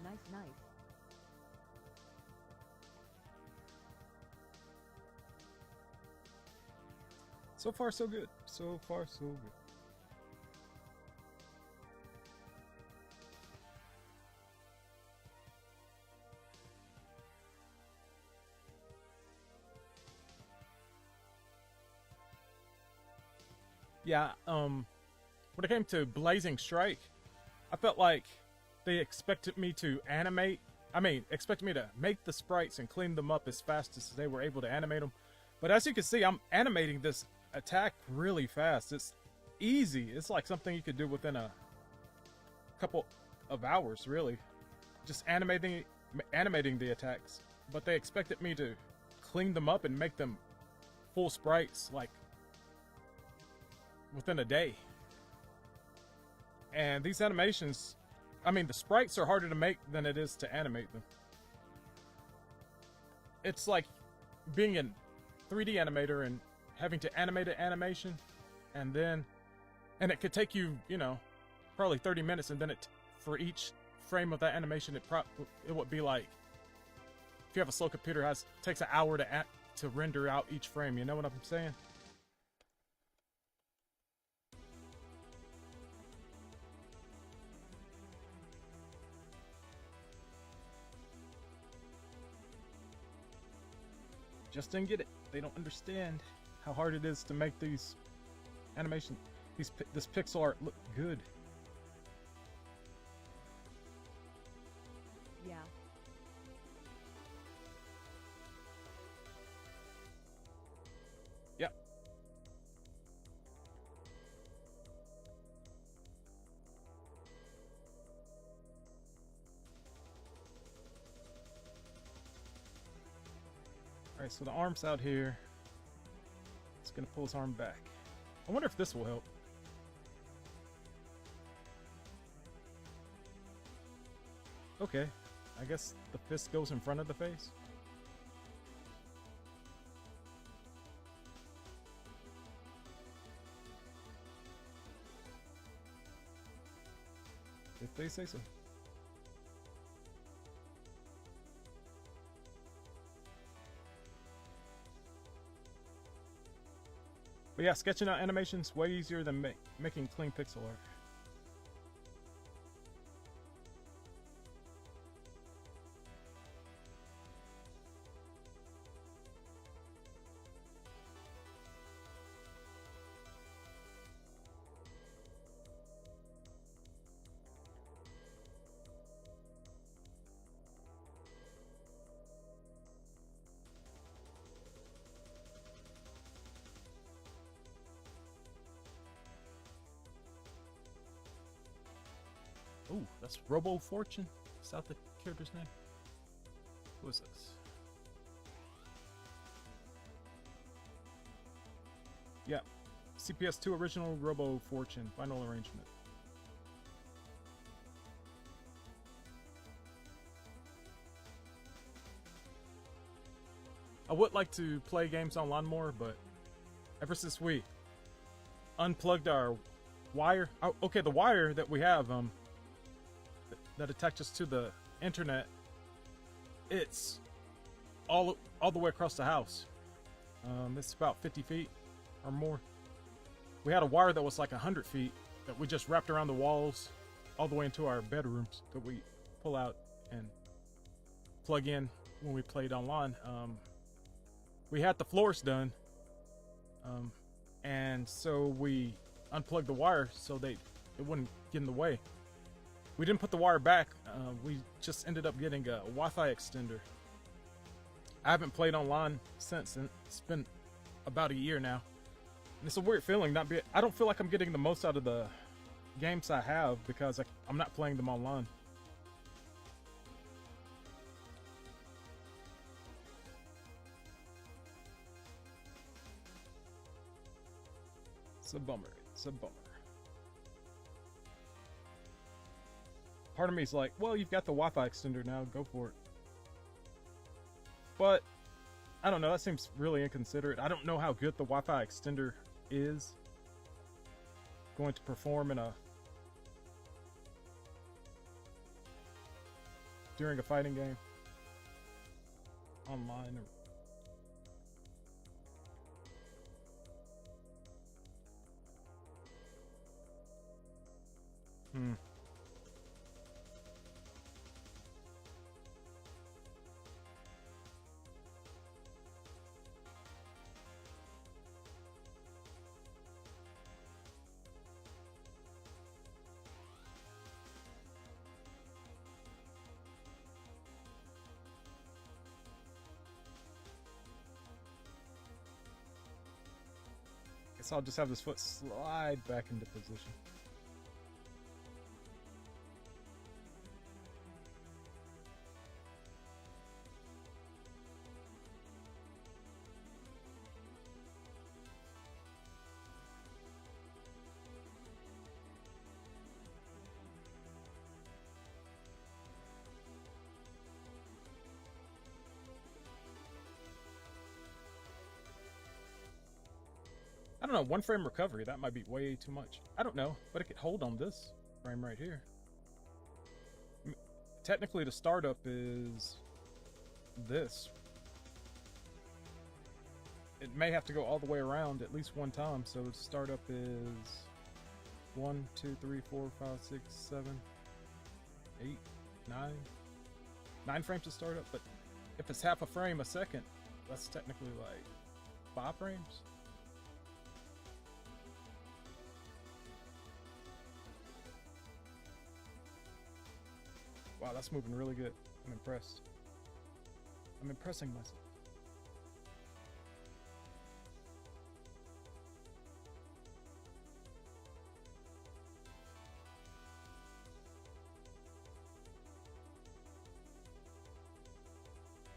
Nice, nice. So far, so good. So far, so good. Yeah, when it came to Blazing Strike, I felt like they expected me to expected me to make the sprites and clean them up as fast as they were able to animate them. But as you can see, I'm animating this attack really fast. It's easy. It's like something you could do within a couple of hours, really. Just animating the attacks. But they expected me to clean them up and make them full sprites, like, within a day. And these animations, the sprites are harder to make than it is to animate them. It's like being a 3D animator and having to animate an animation, and it could take you, probably 30 minutes, and then for each frame of that animation, it would be like, if you have a slow computer, it takes an hour to render out each frame. You know what I'm saying? just didn't get it. They don't understand how hard it is to make these animation, this pixel art look good. Yeah. Yep. Alright, so the arm's out here. It's gonna pull his arm back. I wonder if this will help. Okay, I guess the fist goes in front of the face. If they say so. But yeah, sketching out animations way easier than making clean pixel art. Ooh, that's Robo Fortune. Is that the character's name? Who is this? Yeah, CPS2 original Robo Fortune, final arrangement. I would like to play games online more, but ever since we unplugged our wire, okay, the wire that we have, that attaches to the internet, it's all the way across the house. It's about 50 feet or more. We had a wire that was like 100 feet that we just wrapped around the walls all the way into our bedrooms that we pull out and plug in when we played online. We had the floors done, and so we unplugged the wire so it wouldn't get in the way. We didn't put the wire back. We just ended up getting a Wi-Fi extender. I haven't played online since, and it's been about a year now. And it's a weird feeling. I don't feel like I'm getting the most out of the games I have because I'm not playing them online. It's a bummer. It's a bummer. Part of me is like, well, you've got the Wi-Fi extender now, go for it. But, I don't know, that seems really inconsiderate. I don't know how good the Wi-Fi extender is going to perform during a fighting game. Online or... Guess I'll just have this foot slide back into position. I don't know, 1 frame recovery, that might be way too much. I don't know, but it could hold on this frame right here. Technically the startup is this. It may have to go all the way around at least one time, so the startup is 1, 2, 3, 4, 5, 6, 7, 8, 9. 9 frames to start up, but if it's half a frame a second, That's technically like 5 frames. Wow, that's moving really good. I'm impressed. I'm impressing myself.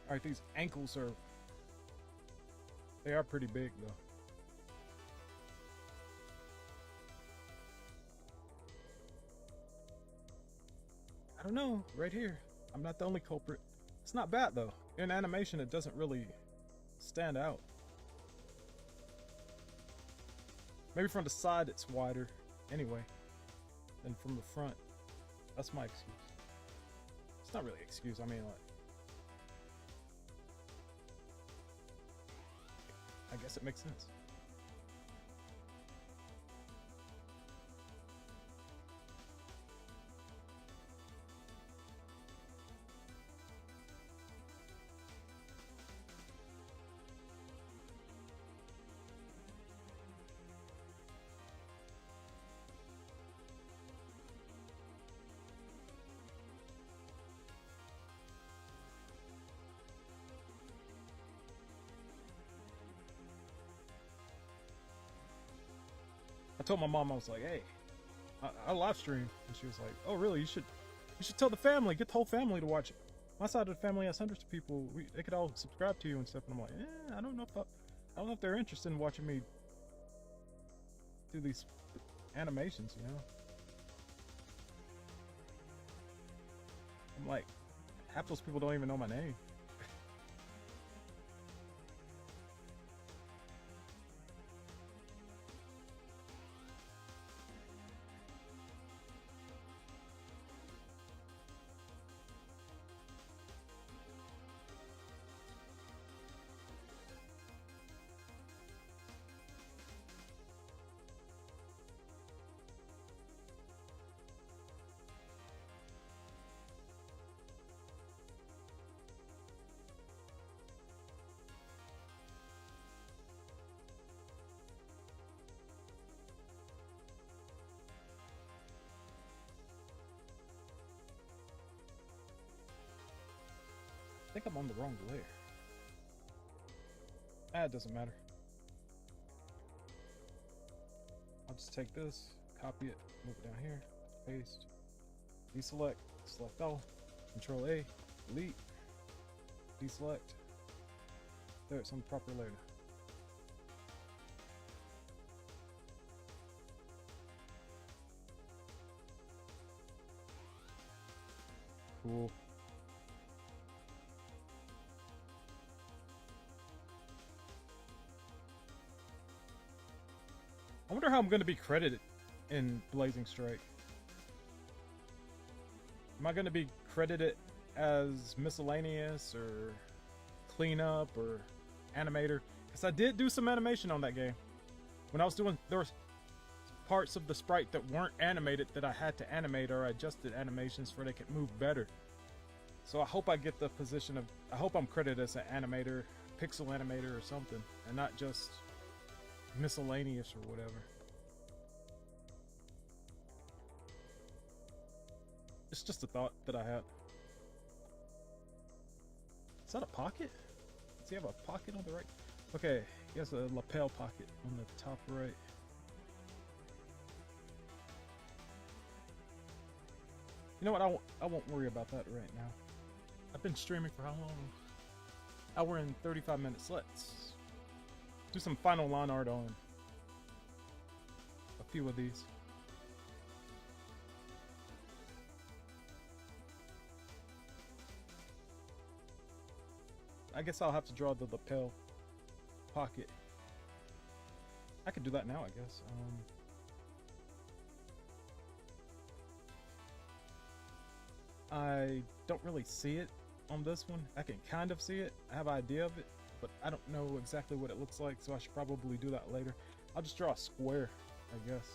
Alright, these ankles are... They are pretty big, though. I don't know, right here. I'm not the only culprit. It's not bad, though. In animation, it doesn't really stand out. Maybe from the side it's wider, anyway, than from the front. That's my excuse. It's not really an excuse, I mean, like... I guess it makes sense. I told my mom, I was like, hey, I live stream, and she was like, oh really, you should tell the family, get the whole family to watch it. My side of the family has hundreds of people, they could all subscribe to you and stuff. And I'm like, I don't know if they're interested in watching me do these animations, you know. I'm like, half those people don't even know my name. I think I'm on the wrong layer. It doesn't matter. I'll just take this, copy it, move it down here, paste, deselect, select all, Control A, delete, deselect. There, it's on the proper layer. Cool. I wonder how I'm going to be credited in Blazing Strike. Am I going to be credited as miscellaneous or cleanup or animator? Because I did do some animation on that game. When I was doing, there were parts of the sprite that weren't animated that I had to animate, or I adjusted animations for they could move better. So I hope I get the position of, I hope I'm credited as an animator, pixel animator or something, and not just miscellaneous or whatever. It's just a thought that I had. Is that a pocket? Does he have a pocket on the right? Okay, he has a lapel pocket on the top right. You know what? I won't worry about that right now. I've been streaming for how long? Hour and 35 minutes. Let's do some final line art on a few of these. I guess I'll have to draw the lapel pocket. I could do that now, I guess. I don't really see it on this one. I can kind of see it. I have an idea of it, but I don't know exactly what it looks like, so I should probably do that later. I'll just draw a square, I guess.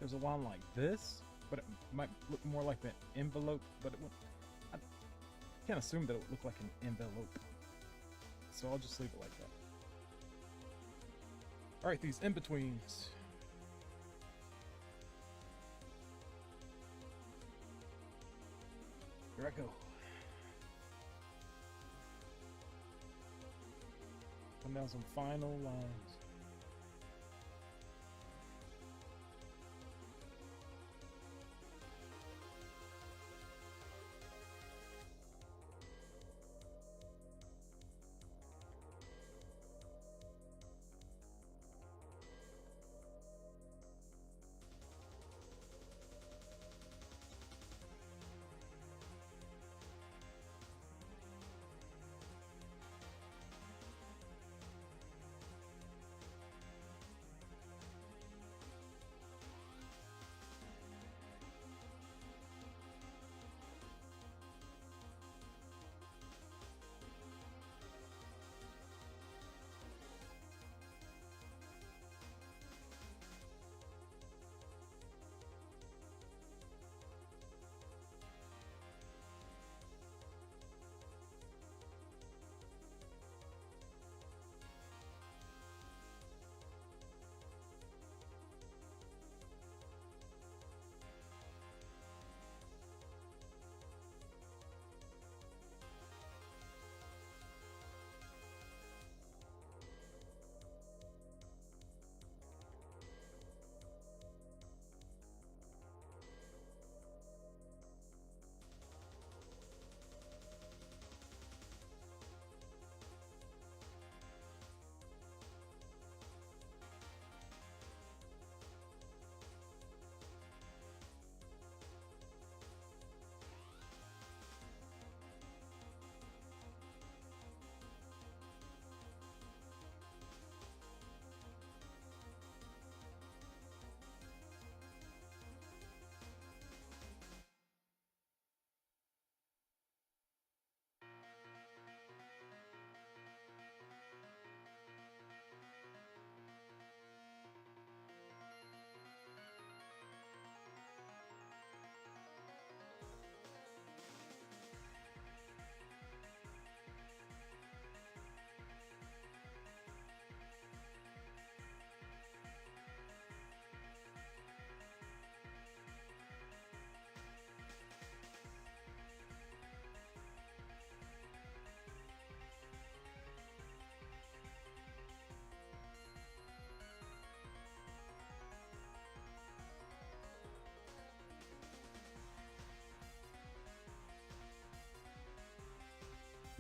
there's a line like this, but it might look more like an envelope, but it would, I can't assume that it would look like an envelope. So I'll just leave it like that. All right, these in-betweens. Here I go. Come down some final lines.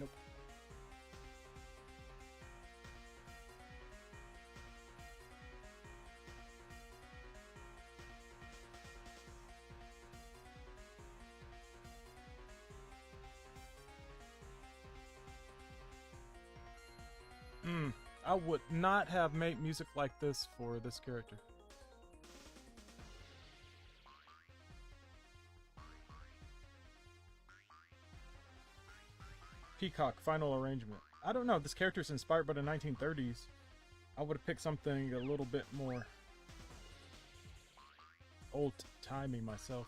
Nope. I would not have made music like this for this character. Peacock, final arrangement. I don't know, this character is inspired by the 1930s. I would have picked something a little bit more old-timey myself.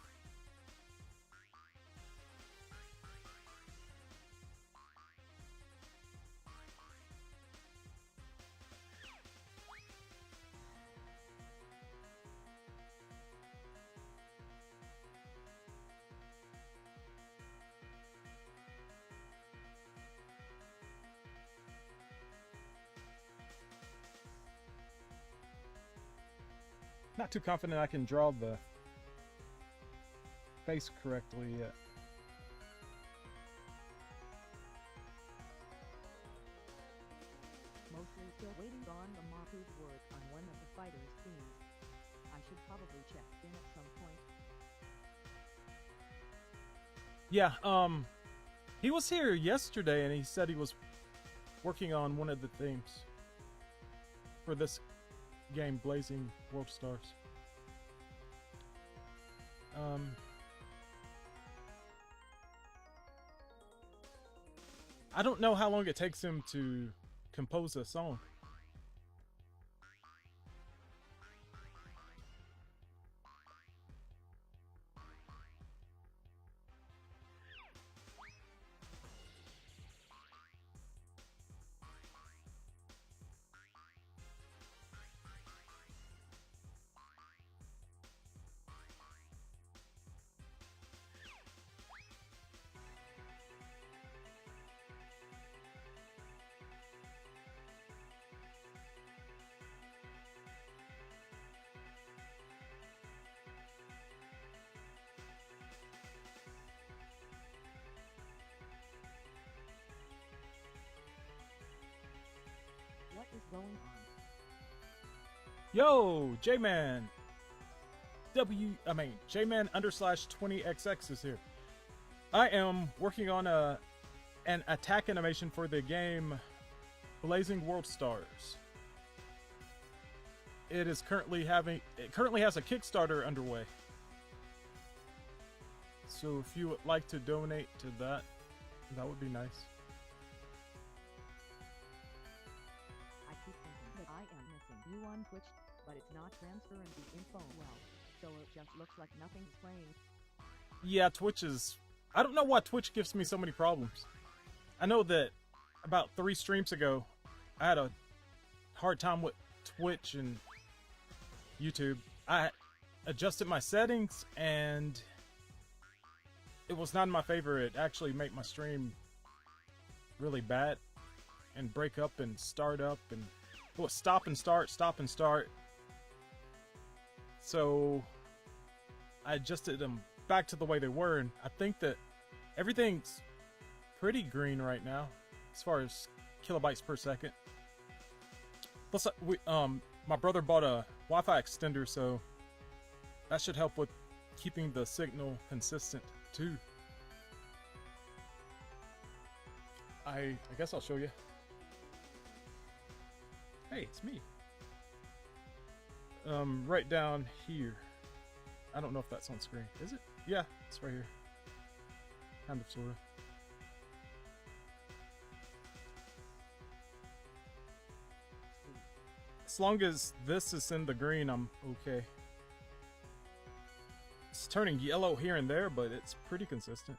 Not too confident I can draw the face correctly yet. Mostly still waiting on the Maku's work on one of the fighters' themes. I should probably check in at some point. Yeah, he was here yesterday and he said he was working on one of the themes for this game, Blazing World Stars. I don't know how long it takes him to compose a song. going on? Yo, J-Man. J-Man _20XX is here. I am working on an attack animation for the game Blazing World Stars. It currently has a Kickstarter underway. So if you would like to donate to that, that would be nice. I keep thinking that I am missing you on Twitch, but it's not transferring the info well, so it just looks like nothing's playing. Yeah, Twitch is... I don't know why Twitch gives me so many problems. I know that about 3 streams ago, I had a hard time with Twitch and YouTube. I adjusted my settings and it was not in my favor. It actually made my stream really bad and break up and start up, and it was stop and start, stop and start. So I adjusted them back to the way they were, and I think that everything's pretty green right now as far as kilobytes per second. Plus, my brother bought a Wi-Fi extender, so that should help with keeping the signal consistent too. I guess I'll show you. Hey, it's me. Right down here. I don't know if that's on screen. Is it? Yeah, it's right here. Kind of, sort of. As long as this is in the green, I'm okay. It's turning yellow here and there, but it's pretty consistent.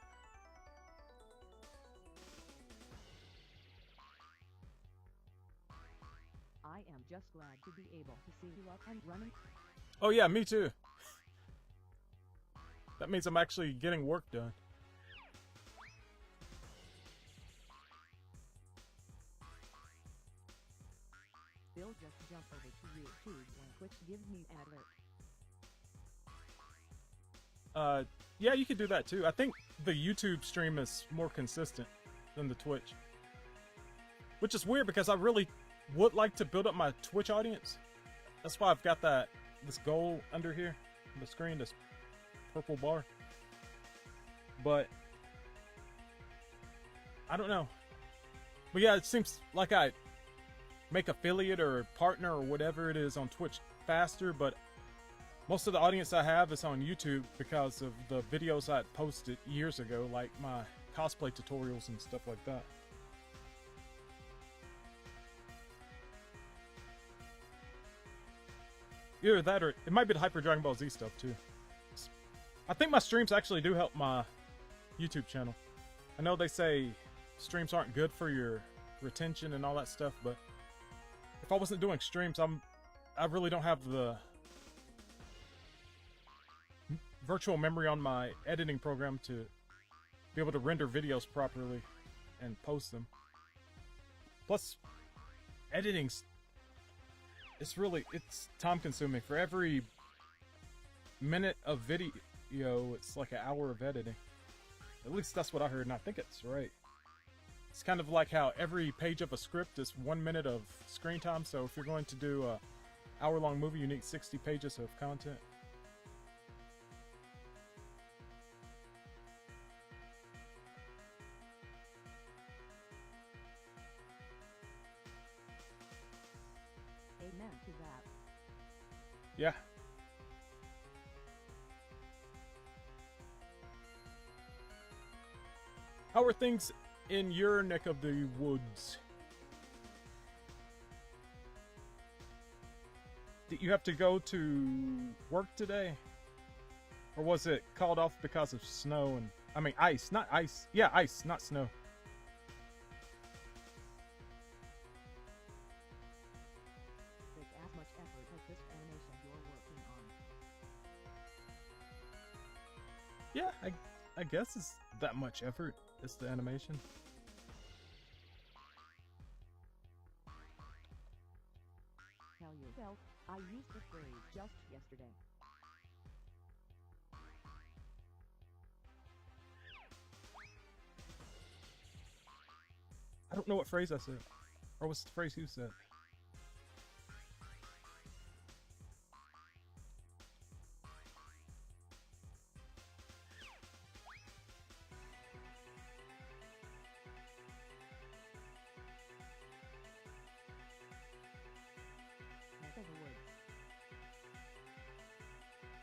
I am just glad to be able to see you up and running. Oh yeah, me too. That means I'm actually getting work done. Bill just jump over to YouTube when Twitch gives me an alert. Yeah, you could do that too. I think the YouTube stream is more consistent than the Twitch. Which is weird because I really would like to build up my Twitch audience. That's why I've got this goal under here on the screen, this purple bar. But I don't know. But yeah, it seems like I make affiliate or partner or whatever it is on Twitch faster, but most of the audience I have is on YouTube because of the videos I posted years ago, like my cosplay tutorials and stuff like that. Either that or it might be the Hyper Dragon Ball Z stuff too. I think my streams actually do help my YouTube channel. I know they say streams aren't good for your retention and all that stuff, but if I wasn't doing streams, I really don't have the virtual memory on my editing program to be able to render videos properly and post them. Plus, editing's it's time consuming. For every minute of video, it's like an hour of editing. At least that's what I heard, and I think it's right. It's kind of like how every page of a script is 1 minute of screen time, so if you're going to do a hour-long movie, you need 60 pages of content. Amen to that. Yeah. How are things in your neck of the woods? Did you have to go to work today? Or was it called off because of snow and... I mean, ice, not ice. Yeah, ice, not snow. Take as much effort as this animation you're working on. Yeah, I guess it's that much effort. It's the animation. Tell yourself, I used the phrase just yesterday. I don't know what phrase I said. Or what's the phrase you said?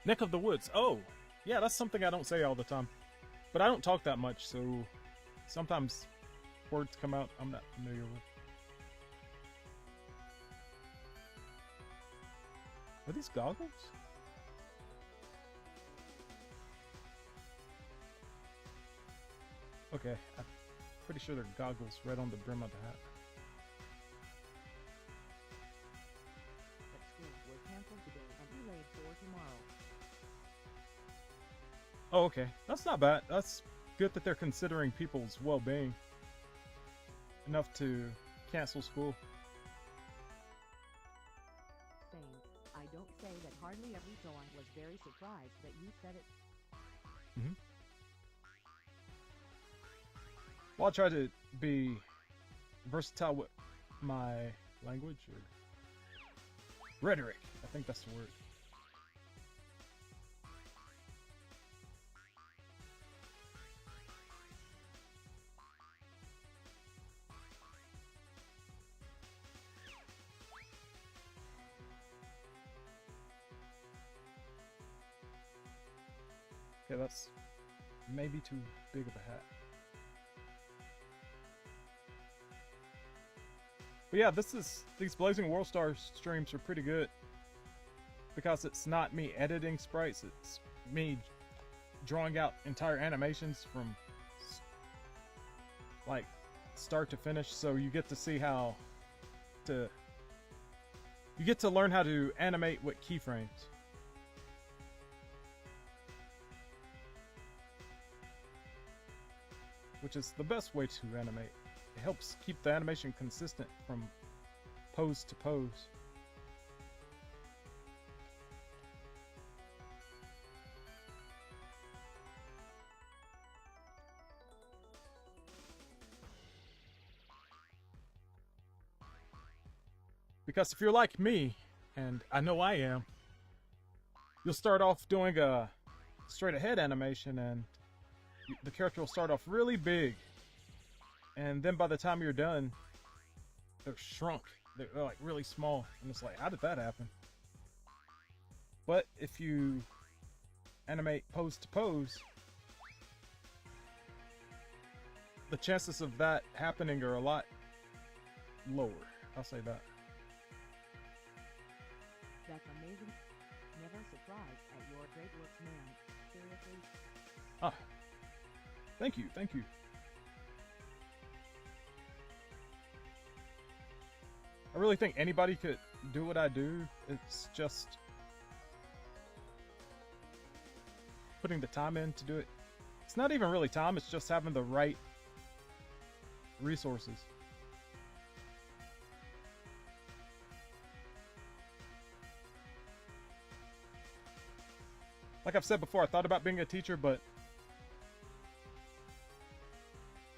Neck of the woods. Oh, yeah, that's something I don't say all the time. But I don't talk that much, so sometimes words come out I'm not familiar with. Are these goggles? Okay, I'm pretty sure they're goggles right on the brim of the hat. But school was canceled today and delayed for tomorrow. Oh, okay. That's not bad. That's good that they're considering people's well-being enough to cancel school. Same. I don't say that hardly every so I was very surprised that you said it. Mm-hmm. Well, I'll try to be versatile with my language or rhetoric. I think that's the word. Okay, that's maybe too big of a hat. But yeah, these Blazing World Star streams are pretty good because it's not me editing sprites, it's me drawing out entire animations from like start to finish, so you get to see how to learn how to animate with keyframes. Which is the best way to animate. It helps keep the animation consistent from pose to pose. Because if you're like me, and I know I am, you'll start off doing a straight ahead animation and the character will start off really big, and then by the time you're done, they're shrunk. They're like really small, and it's like, how did that happen? But if you animate pose to pose, the chances of that happening are a lot lower. I'll say that. That's amazing. Never surprised at your great looks, man. Seriously. Ah. Thank you, thank you. I really think anybody could do what I do. It's just putting the time in to do it. It's not even really time, it's just having the right resources. Like I've said before, I thought about being a teacher, but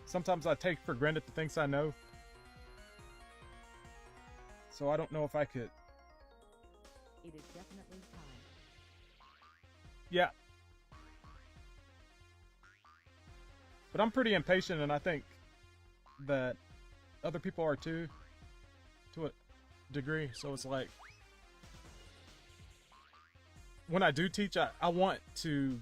sometimes I take for granted the things I know. So I don't know if I could. It is definitely time. Yeah. But I'm pretty impatient, and I think that other people are too, to a degree. So it's like, when I do teach, I want to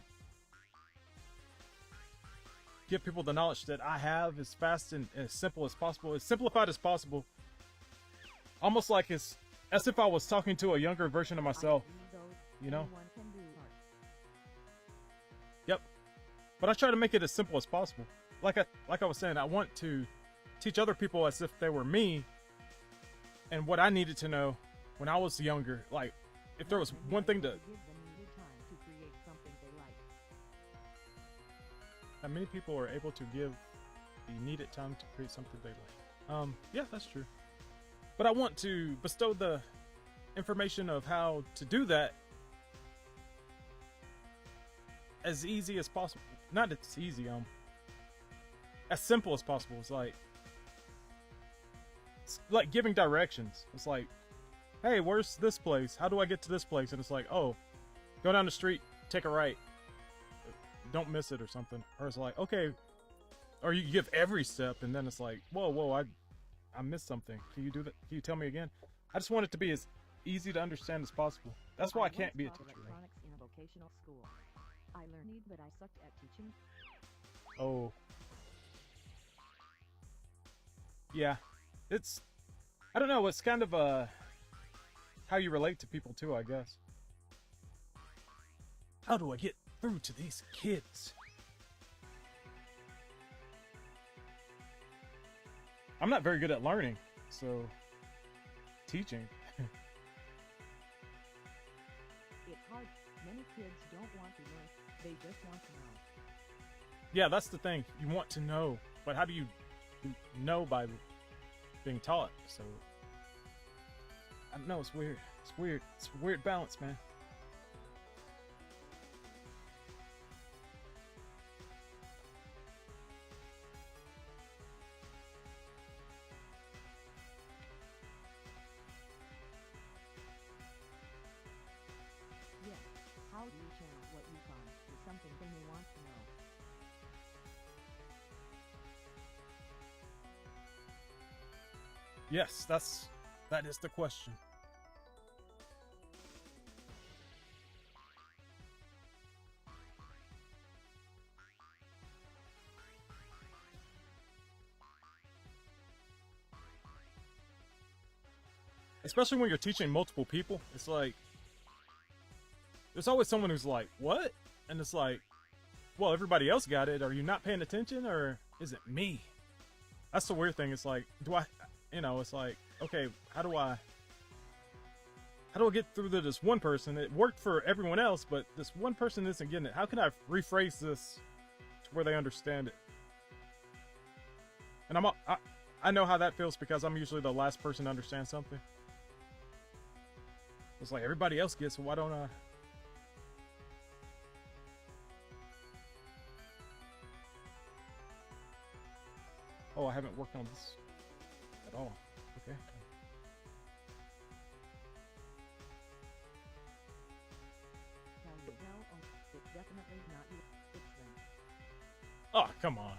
give people the knowledge that I have as fast and as simple as possible, as simplified as possible. Almost like it's as if I was talking to a younger version of myself, you know? Yep. But I try to make it as simple as possible. Like I was saying, I want to teach other people as if they were me and what I needed to know when I was younger. Like, if there was one thing to... How many people are able to give the needed time to create something they like? Yeah, that's true. But I want to bestow the information of how to do that as easy as possible. Not as easy, as simple as possible. It's like giving directions. It's like, hey, where's this place? How do I get to this place? And it's like, oh, go down the street, take a right. Don't miss it or something. Or it's like, okay, or you give every step, and then it's like, whoa, I missed something. Can you do that? Can you tell me again? I just want it to be as easy to understand as possible. That's why I can't be a teacher. vocational school. I learned, but I sucked at teaching. Oh. Yeah. It's, I don't know, it's kind of how you relate to people too, I guess. How do I get through to these kids? I'm not very good at learning, so teaching. It's hard. Many kids don't want to learn. They just want to know. Yeah, that's the thing. You want to know, but how do you know by being taught? So I don't know. It's weird. It's weird. It's a weird balance, man. Yes. How do you channel what you find to something they may want to know? Yes, that is the question. Especially when you're teaching multiple people, it's like there's always someone who's like, "What?" And it's like, "Well, everybody else got it. Are you not paying attention, or is it me?" That's the weird thing. It's like, do I, it's like, okay, how do I get through to this one person? It worked for everyone else, but this one person isn't getting it. How can I rephrase this to where they understand it? And I know how that feels because I'm usually the last person to understand something. It's like everybody else gets it, why don't I? Oh, I haven't worked on this at all. Okay. Tell you no, it's definitely not you. It's them. Oh, come on.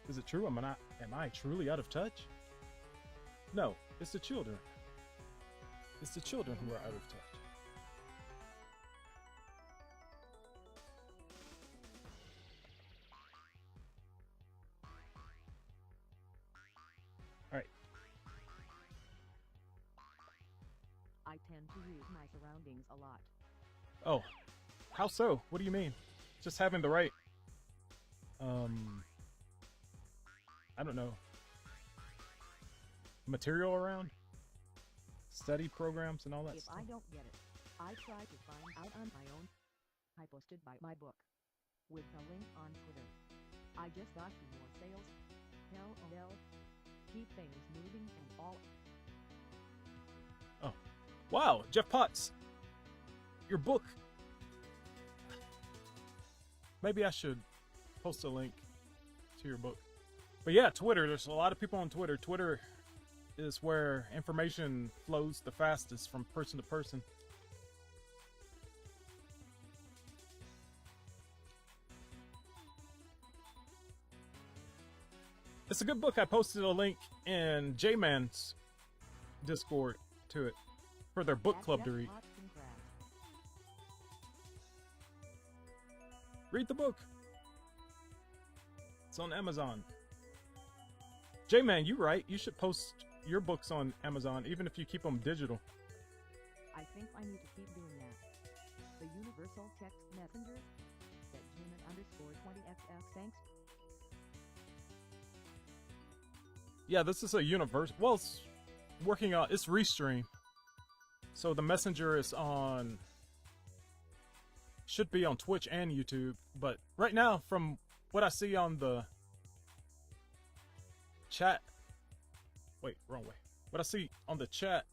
Is it true? Am I truly out of touch? No, it's the children. It's the children who are out of touch. All right. I tend to use my surroundings a lot. Oh, how so? What do you mean? Just having the right, I don't know, material around? Study programs and all that If stuff? I don't get it, I try to find out on my own. I posted my book with a link on Twitter. I just got you more sales. LOL. Keep things moving and all. Oh, wow, Jeff Potts, your book. Maybe I should post a link to your book. But yeah, Twitter, there's a lot of people on Twitter. Twitter is where information flows the fastest from person to person. It's a good book. I posted a link in J-Man's Discord to it for their book club to read. Read the book. It's on Amazon. J-Man, you right. You should post your books on Amazon, even if you keep them digital. I think I need to keep doing that. The Universal Text Messenger at Gmail_20xx. Thanks. Yeah, this is a universe. Well, it's working on. It's Restream, so the Messenger is on. Should be on Twitch and YouTube, but right now, from what I see on the chat, wait, wrong way. What I see on the chat,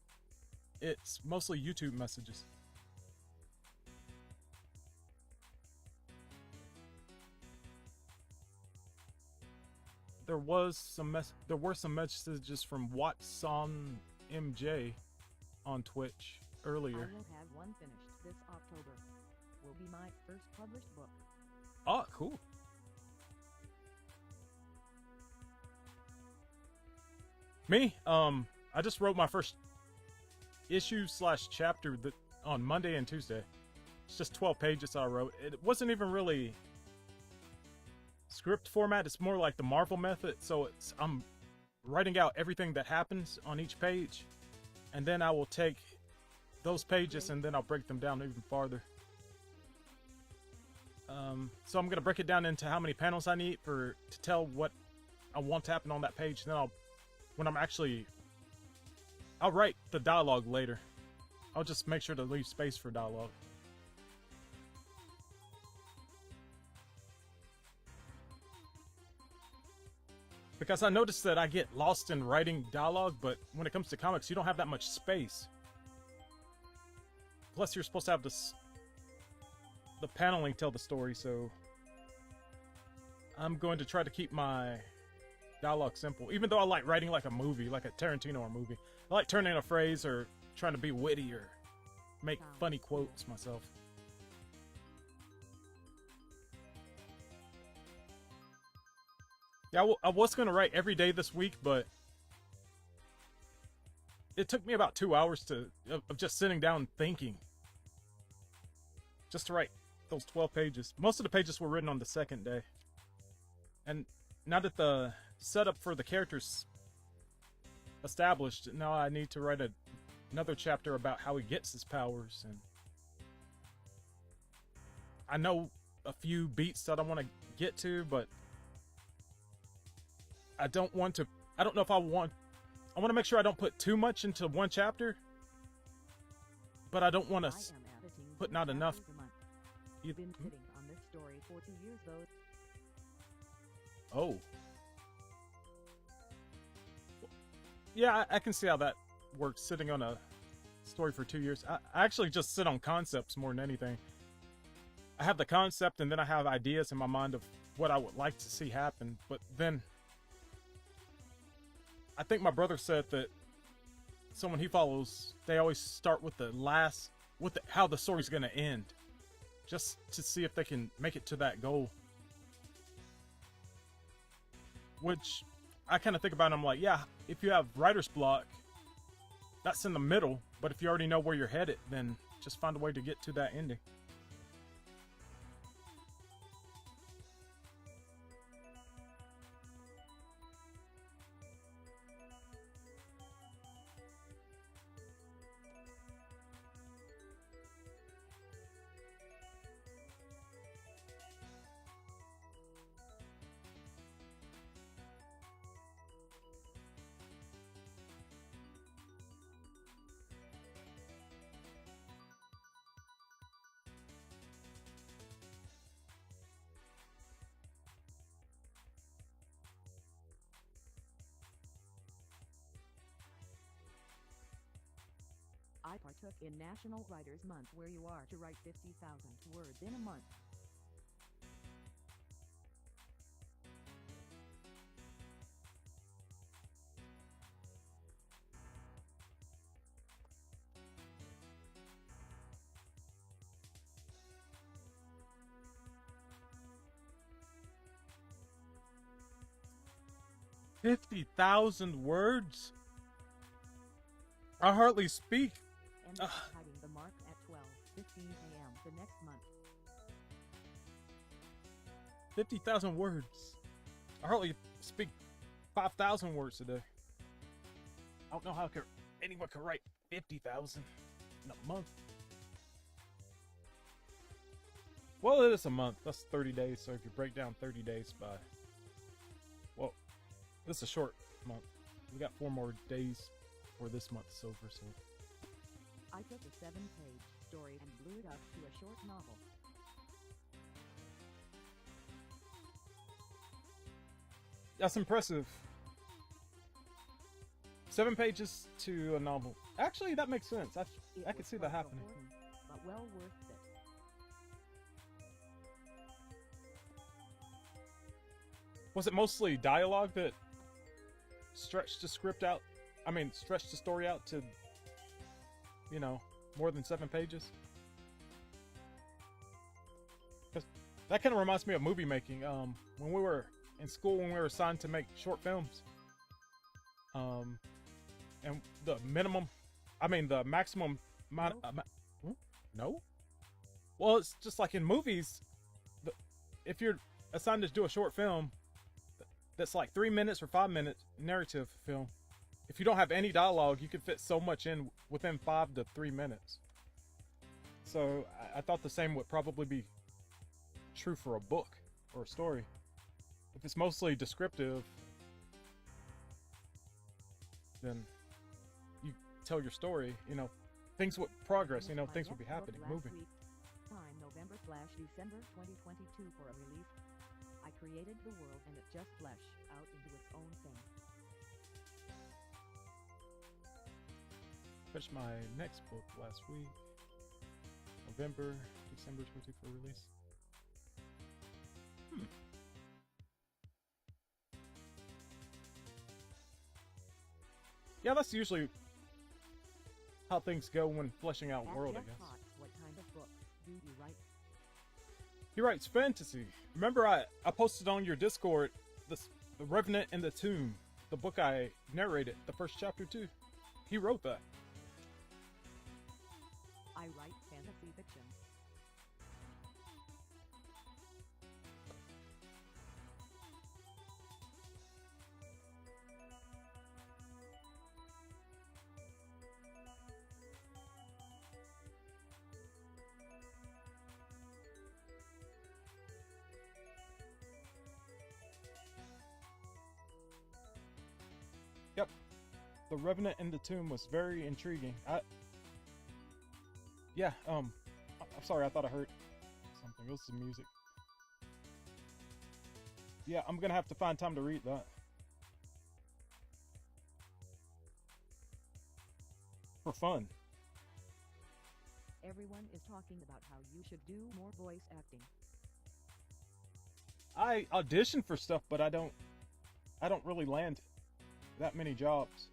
it's mostly YouTube messages. There were some messages from Watson MJ on Twitch earlier. I will have one finished this October. Will be my first published book. Oh, cool. Me, I just wrote my first issue slash chapter that on Monday and Tuesday. It's just 12 pages I wrote. It wasn't even really script format. It's more like the Marvel method. So I'm writing out everything that happens on each page, and then I will take those pages and then I'll break them down even farther. So I'm gonna break it down into how many panels I need to tell what I want to happen on that page. And then I'll write the dialogue later. I'll just make sure to leave space for dialogue. Because I noticed that I get lost in writing dialogue, but when it comes to comics, you don't have that much space. Plus, you're supposed to have the paneling tell the story, so I'm going to try to keep my dialogue simple. Even though I like writing like a movie, like a Tarantino or movie. I like turning a phrase or trying to be witty or make funny quotes myself. Yeah, I was going to write every day this week, but it took me about 2 hours of just sitting down and thinking. Just to write those 12 pages. Most of the pages were written on the second day. And now that the setup for the character's established, now I need to write another chapter about how he gets his powers. And I know a few beats that I want to get to, but I don't know if I want to make sure I don't put too much into one chapter, but I don't want to put not enough. You've been sitting on this story for 2 years, though. Oh. Yeah, I can see how that works, sitting on a story for 2 years. I actually just sit on concepts more than anything. I have the concept, and then I have ideas in my mind of what I would like to see happen, but then I think my brother said that someone he follows, they always start with how the story's going to end, just to see if they can make it to that goal. Which I kind of think about, and I'm like, yeah, if you have writer's block, that's in the middle, but if you already know where you're headed, then just find a way to get to that ending. I partook in National Writers Month, where you are to write 50,000 words in a month. $50,000 words? I hardly speak. And hitting the mark at 12:15 a.m. the next month. 50,000 words. I hardly speak 5,000 words a day. I don't know how anyone could write 50,000 in a month. Well, it is a month. That's 30 days. So if you break down 30 days by, well, this is a short month. We got 4 more days before this month is over. So I took a 7-page story and blew it up to a short novel. That's impressive. 7 pages to a novel. Actually, that makes sense. I could see that happening. But well worth it. Was it mostly dialogue that stretched the script out? I mean, stretched the story out to, you know, more than 7 pages? Because that kind of reminds me of movie making. When we were in school, when we were assigned to make short films, and the minimum I mean, the maximum amount. No. No. Well, it's just like in movies. The, if you're assigned to do a short film, that's like 3 minutes or 5 minute narrative film. If you don't have any dialogue, you can fit so much in within 5 to 3 minutes. So I thought the same would probably be true for a book or a story. If it's mostly descriptive, then you tell your story, you know, things would progress, you know, things would be happening, moving. Time November/December 2022 for a release. I created the world and it just fleshed out into its own thing. Finished my next book last week. November, December 24 release. Yeah, that's usually how things go when fleshing out At world, I Jeff guess. Potts, what kind of books do you write? He writes fantasy. Remember I posted on your Discord The Revenant and the Tomb, the book I narrated, the first chapter to. He wrote that. I write fantasy fiction. Yep. The Revenant and the Tomb was very intriguing. I'm sorry, I thought I heard something. It was some music. Yeah, I'm gonna have to find time to read that. For fun. Everyone is talking about how you should do more voice acting. I audition for stuff, but I don't really land that many jobs.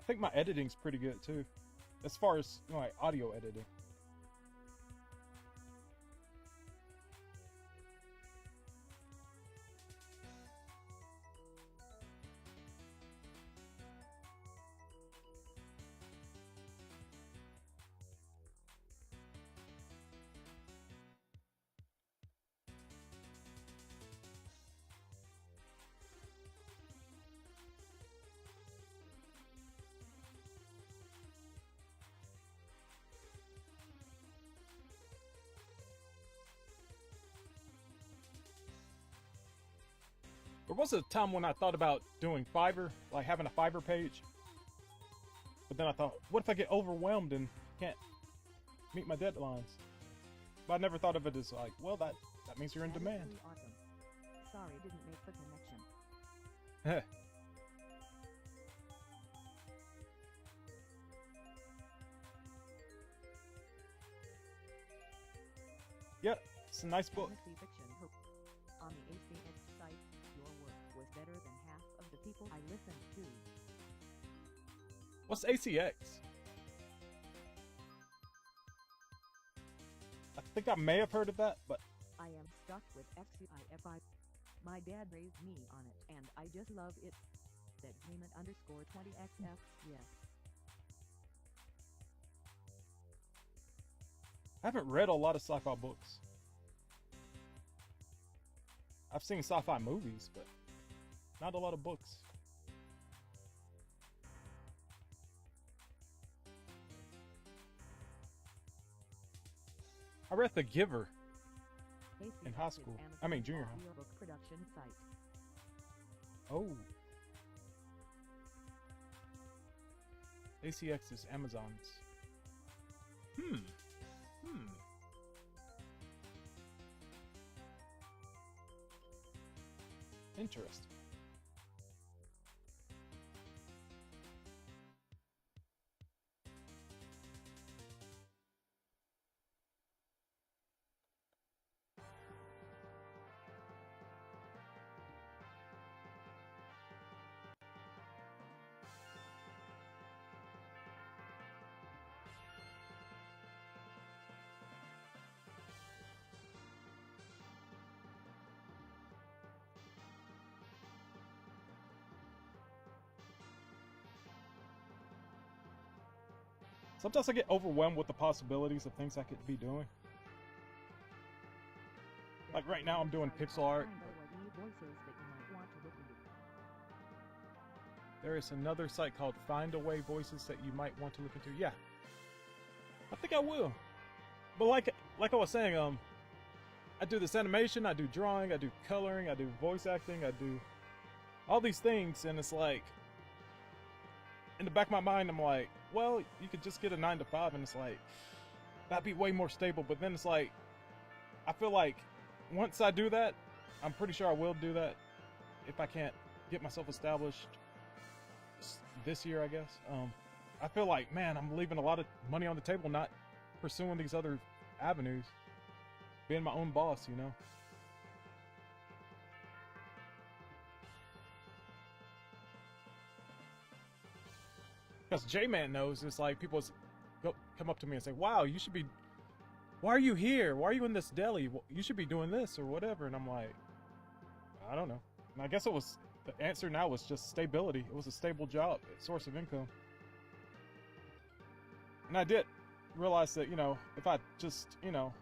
I think my editing's pretty good too, as far as, you know, like audio editing. There was a time when I thought about doing Fiverr, like having a Fiverr page. But then I thought, what if I get overwhelmed and can't meet my deadlines? But I never thought of it as like, well, that means you're in That is demand. really awesome. Sorry, didn't make the connection. Yeah, it's a nice book. Fantasy fiction. On the ACX site, your work was better than half of the people I listened to. What's ACX? I think I may have heard of that, but I am stuck with XCIFI. My dad raised me on it and I just love it. That Dreamin_20XF, yes. I haven't read a lot of sci-fi books. I've seen sci-fi movies, but not a lot of books. I read The Giver in high school. I mean, junior high. Audiobook production site. Oh. ACX is Amazon's. Interesting. Sometimes I get overwhelmed with the possibilities of things I could be doing. Like right now I'm doing pixel art. There is another site called Find Away Voices that you might want to look into. Yeah, I think I will. But like I was saying, I do this animation, I do drawing, I do coloring, I do voice acting, I do all these things, and it's like, in the back of my mind, I'm like, well, you could just get a 9 to 5, and it's like, that'd be way more stable. But then it's like, I feel like once I do that, I'm pretty sure I will do that if I can't get myself established this year, I guess. I feel like, man, I'm leaving a lot of money on the table not pursuing these other avenues. Being my own boss, you know. Because J-Man knows, it's like people come up to me and say, wow, you should be, why are you here? Why are you in this deli? You should be doing this or whatever. And I'm like, I don't know. And I guess it was, the answer now was just stability. It was a stable job, source of income. And I did realize that, you know, if I just, you know,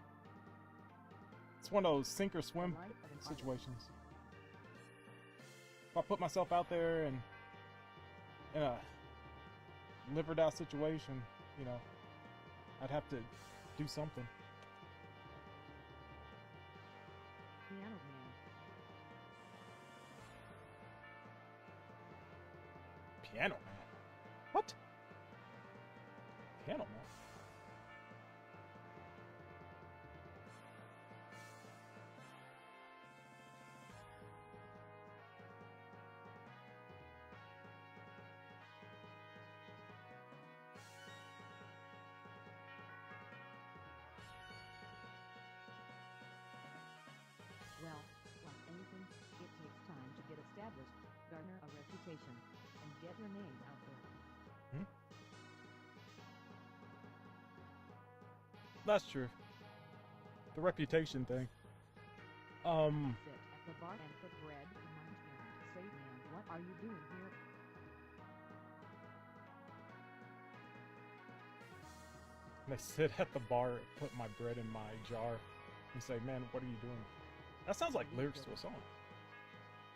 it's one of those sink or swim situations. If I put myself out there and in a live or die situation, you know, I'd have to do something. Piano Man. Piano Man? What? Piano Man? Well, like anything, it takes time to get established, garner a reputation, and get your name out there. That's true. The reputation thing. Sit at the bar and put bread in my hand. Say, man, what are you doing here? And I sit at the bar, put my bread in my jar, and say, man, what are you doing? That sounds like lyrics to a song.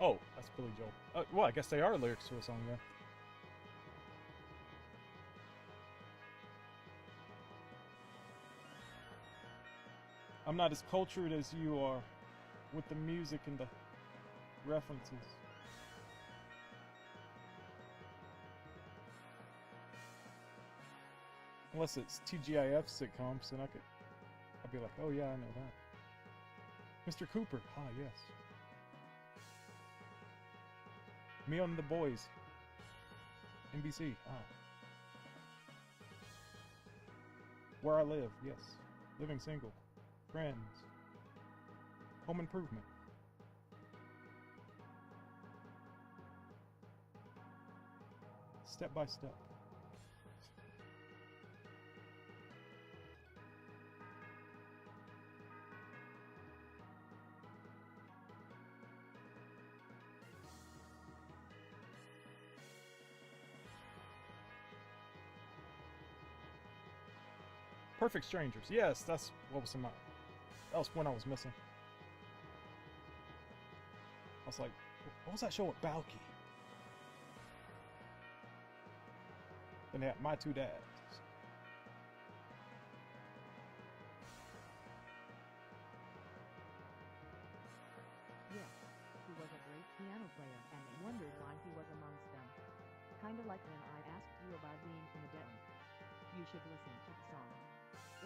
Oh, that's Billy Joel. Well, I guess they are lyrics to a song, yeah. I'm not as cultured as you are with the music and the references. Unless it's TGIF sitcoms, then I'd be like, oh yeah, I know that. Mr. Cooper, ah yes. Me and the Boys, NBC, ah. Where I Live, yes. Living Single, Friends, Home Improvement. Step by Step. Perfect Strangers. Yes, that's what was in my... That was when I was missing. I was like, what was that show with Balky? Then they had My Two Dads. Yes, he was a great piano player, and they wondered why he was amongst them. Kinda like when I asked you about being in the demo. You should listen to the song.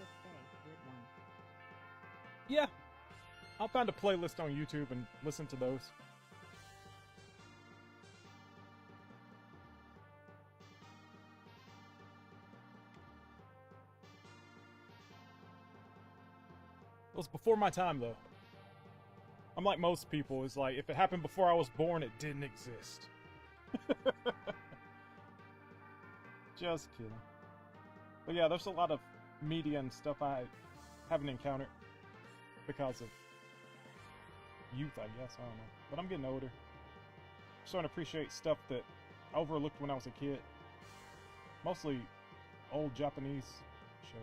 It's a good one. Yeah, I'll find a playlist on YouTube and listen to those. It was before my time, though. I'm like most people, it's like, if it happened before I was born, it didn't exist. Just kidding. But yeah, there's a lot of media and stuff I haven't encountered because of youth, I guess. I don't know. But I'm getting older. I'm starting to appreciate stuff that I overlooked when I was a kid. Mostly old Japanese shows.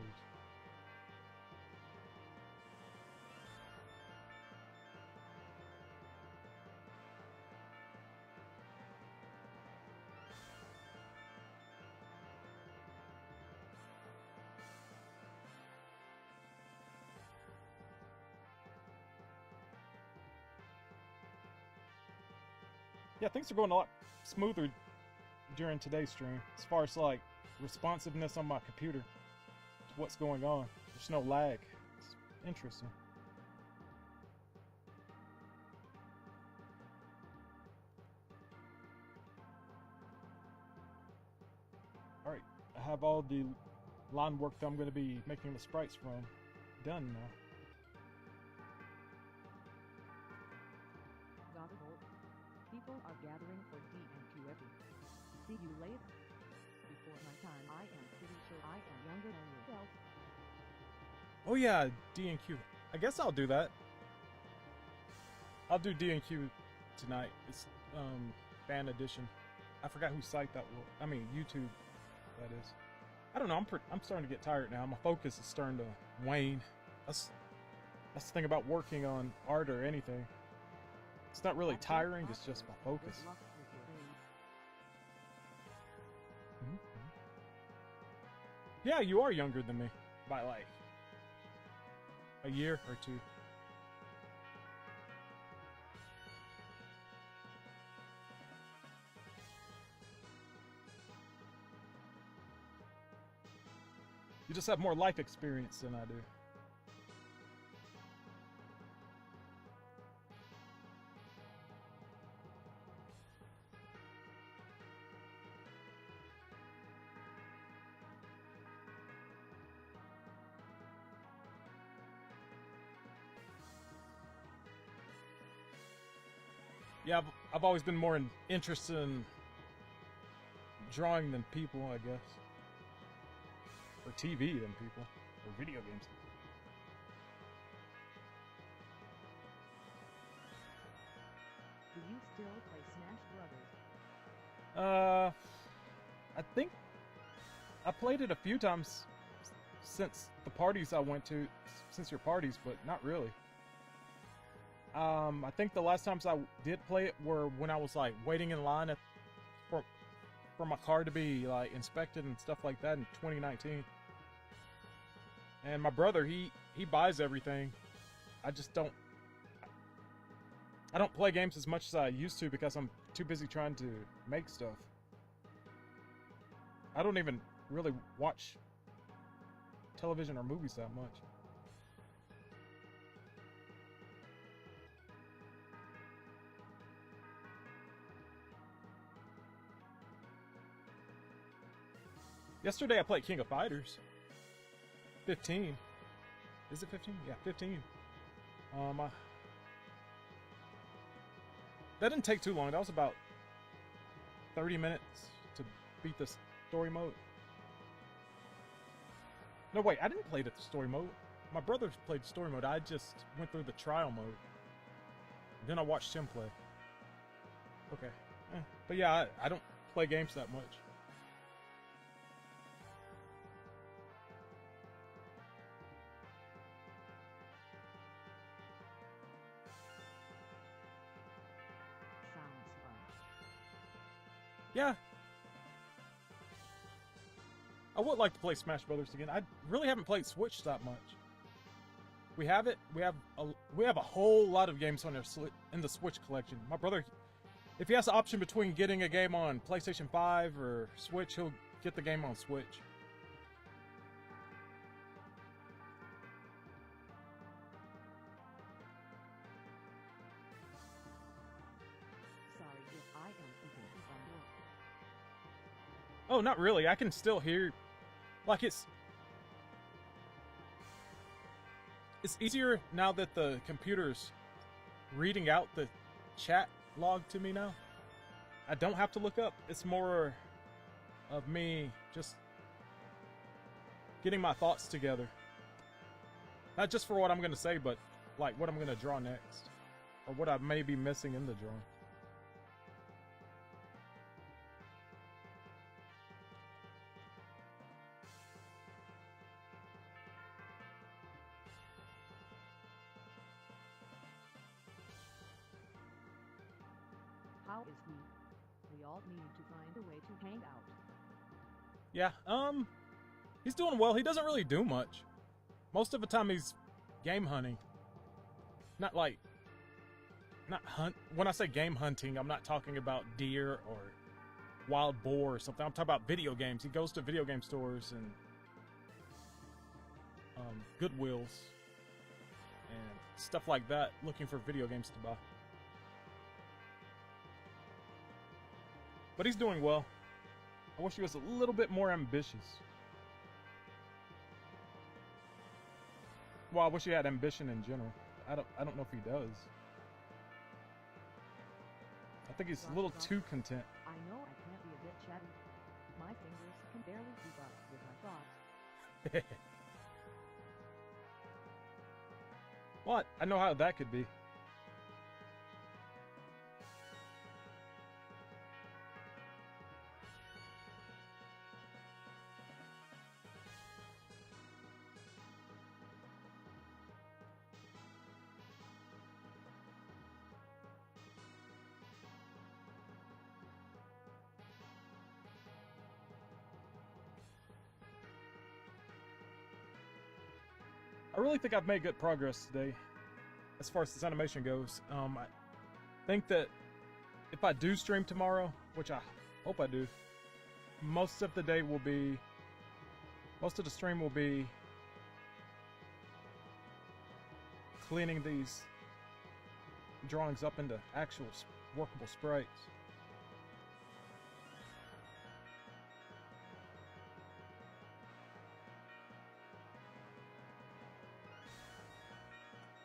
Yeah, things are going a lot smoother during today's stream as far as like responsiveness on my computer to what's going on. There's no lag. It's interesting. Alright, I have all the line work that I'm going to be making the sprites from done now. People are gathering for D and QFE. See you later. Before my time, I am pretty sure I am younger than yourself. Oh yeah, D and Q. I guess I'll do that. I'll do D and Q tonight. It's fan edition. I forgot whose site that was. I mean YouTube, that is. I don't know. I'm starting to get tired now. My focus is starting to wane. That's the thing about working on art or anything. It's not really tiring. It's just my focus. Yeah, you are younger than me by like a year or two. You just have more life experience than I do. Yeah, I've always been more interested in drawing than people, I guess. Or TV than people. Or video games. Do you still play Smash Brothers? I think I played it a few times since the parties I went to, since your parties, but not really. I think the last times I did play it were when I was like waiting in line for my car to be like inspected and stuff like that in 2019. And my brother, he buys everything. I just don't. I don't play games as much as I used to because I'm too busy trying to make stuff. I don't even really watch television or movies that much. Yesterday I played King of Fighters. 15. Is it 15? Yeah, 15. That didn't take too long. That was about 30 minutes to beat the story mode. No, wait, I didn't play the story mode. My brother played the story mode. I just went through the trial mode. Then I watched him play. Okay. But yeah, I don't play games that much. Sounds fun. Yeah. I would like to play Smash Brothers again. I really haven't played Switch that much. We have it. We have a whole lot of games on in the Switch collection. My brother, if he has the option between getting a game on PlayStation 5 or Switch, he'll get the game on Switch. Sorry if I am eating from work. Oh, not really. I can still hear. Like it's easier now that the computer's reading out the chat log to me now. I don't have to look up. It's more of me just getting my thoughts together. Not just for what I'm going to say, but like what I'm going to draw next. Or what I may be missing in the drawing. is he? We all need to find a way to hang out. Yeah, he's doing well. He doesn't really do much. Most of the time he's game hunting. Not like, not hunt. When I say game hunting, I'm not talking about deer or wild boar or something. I'm talking about video games. He goes to video game stores and Goodwills and stuff like that, looking for video games to buy. But he's doing well. I wish he was a little bit more ambitious. Well, I wish he had ambition in general. I don't know if he does. I think he's a little too content. I know I can't be a bit chatty. My fingers can barely keep up with my thoughts. What? I know how that could be. I really think I've made good progress today as far as this animation goes. I think that if I do stream tomorrow, which I hope I do, most of the stream will be cleaning these drawings up into actual workable sprites.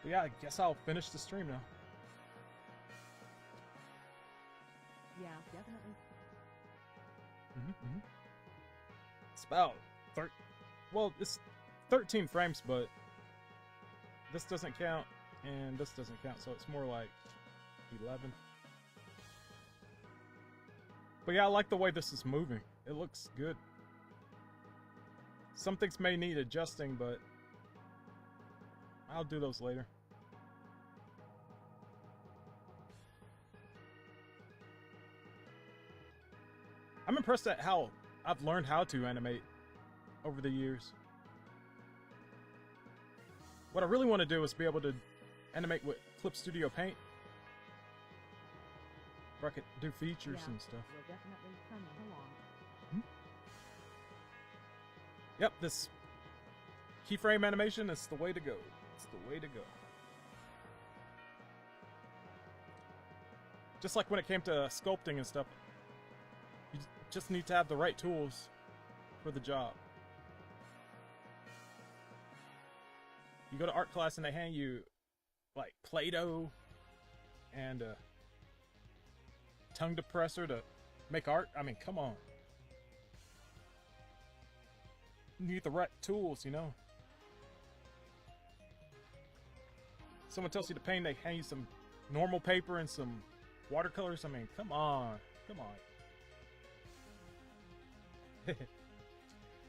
But yeah, I guess I'll finish the stream now. Yeah, definitely. It's about it's 13 frames, but this doesn't count, and this doesn't count, so it's more like 11. But yeah, I like the way this is moving. It looks good. Some things may need adjusting, but I'll do those later. I'm impressed at how I've learned how to animate over the years. What I really want to do is be able to animate with Clip Studio Paint, where I could do features and stuff. We're definitely coming along. Yep, this keyframe animation is the way to go. It's the way to go. Just like when it came to sculpting and stuff, you just need to have the right tools for the job. You go to art class and they hand you like Play-Doh and a tongue depressor to make art. I mean, come on. You need the right tools, you know. Someone tells you to paint, they hand you some normal paper and some watercolors. I mean, come on. Come on.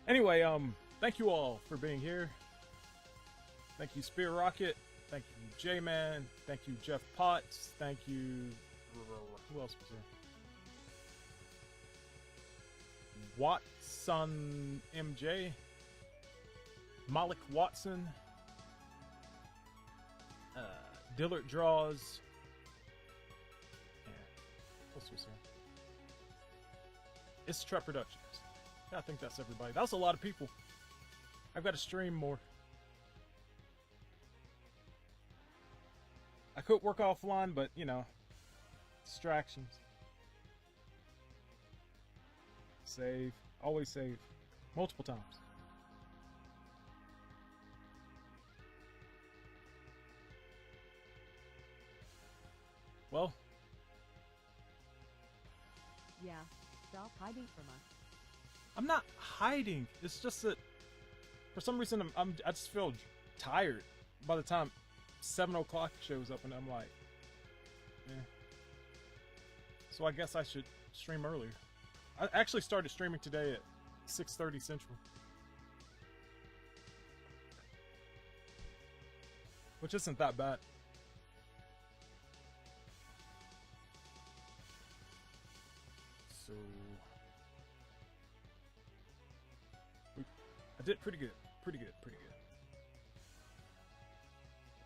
Anyway, thank you all for being here. Thank you, Spear Rocket. Thank you, J-Man. Thank you, Jeff Potts. Thank you... Who else was here? Watson MJ. Malik Watson. Dillard Draws. And what's this here? It's Trap Productions. Yeah, I think that's everybody. That was a lot of people. I've got to stream more. I could work offline, but you know, distractions. Save. Always save. Multiple times. Well. Yeah, stop hiding from us. I'm not hiding. It's just that for some reason I just feel tired by the time 7 o'clock shows up, and I'm like, eh. So I guess I should stream earlier. I actually started streaming today at 6:30 Central, which isn't that bad. So I did pretty good. Pretty good.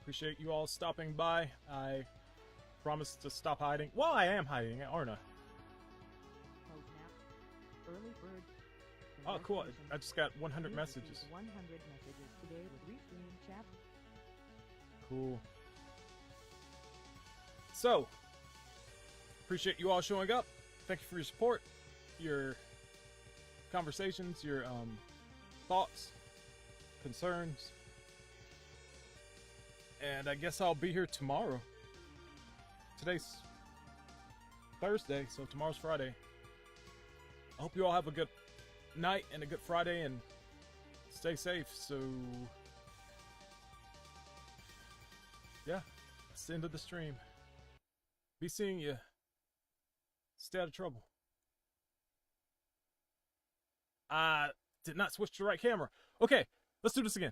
Appreciate you all stopping by. I promise to stop hiding. Well, I am hiding, aren't I? Early bird. Oh, cool. I just got 100 messages. 100 messages today with restream chat. Cool. So, appreciate you all showing up. Thank you for your support, your conversations, your thoughts, concerns. And I guess I'll be here tomorrow. Today's Thursday, so tomorrow's Friday. I hope you all have a good night and a good Friday and stay safe. So, yeah, that's the end of the stream. Be seeing you. Stay out of trouble. I did not switch to the right camera. Okay, let's do this again.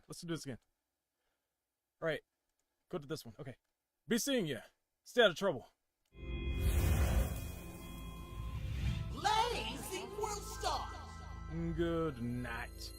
All right, go to this one. Okay, be seeing you. Stay out of trouble. Blazing World Stars. Good night.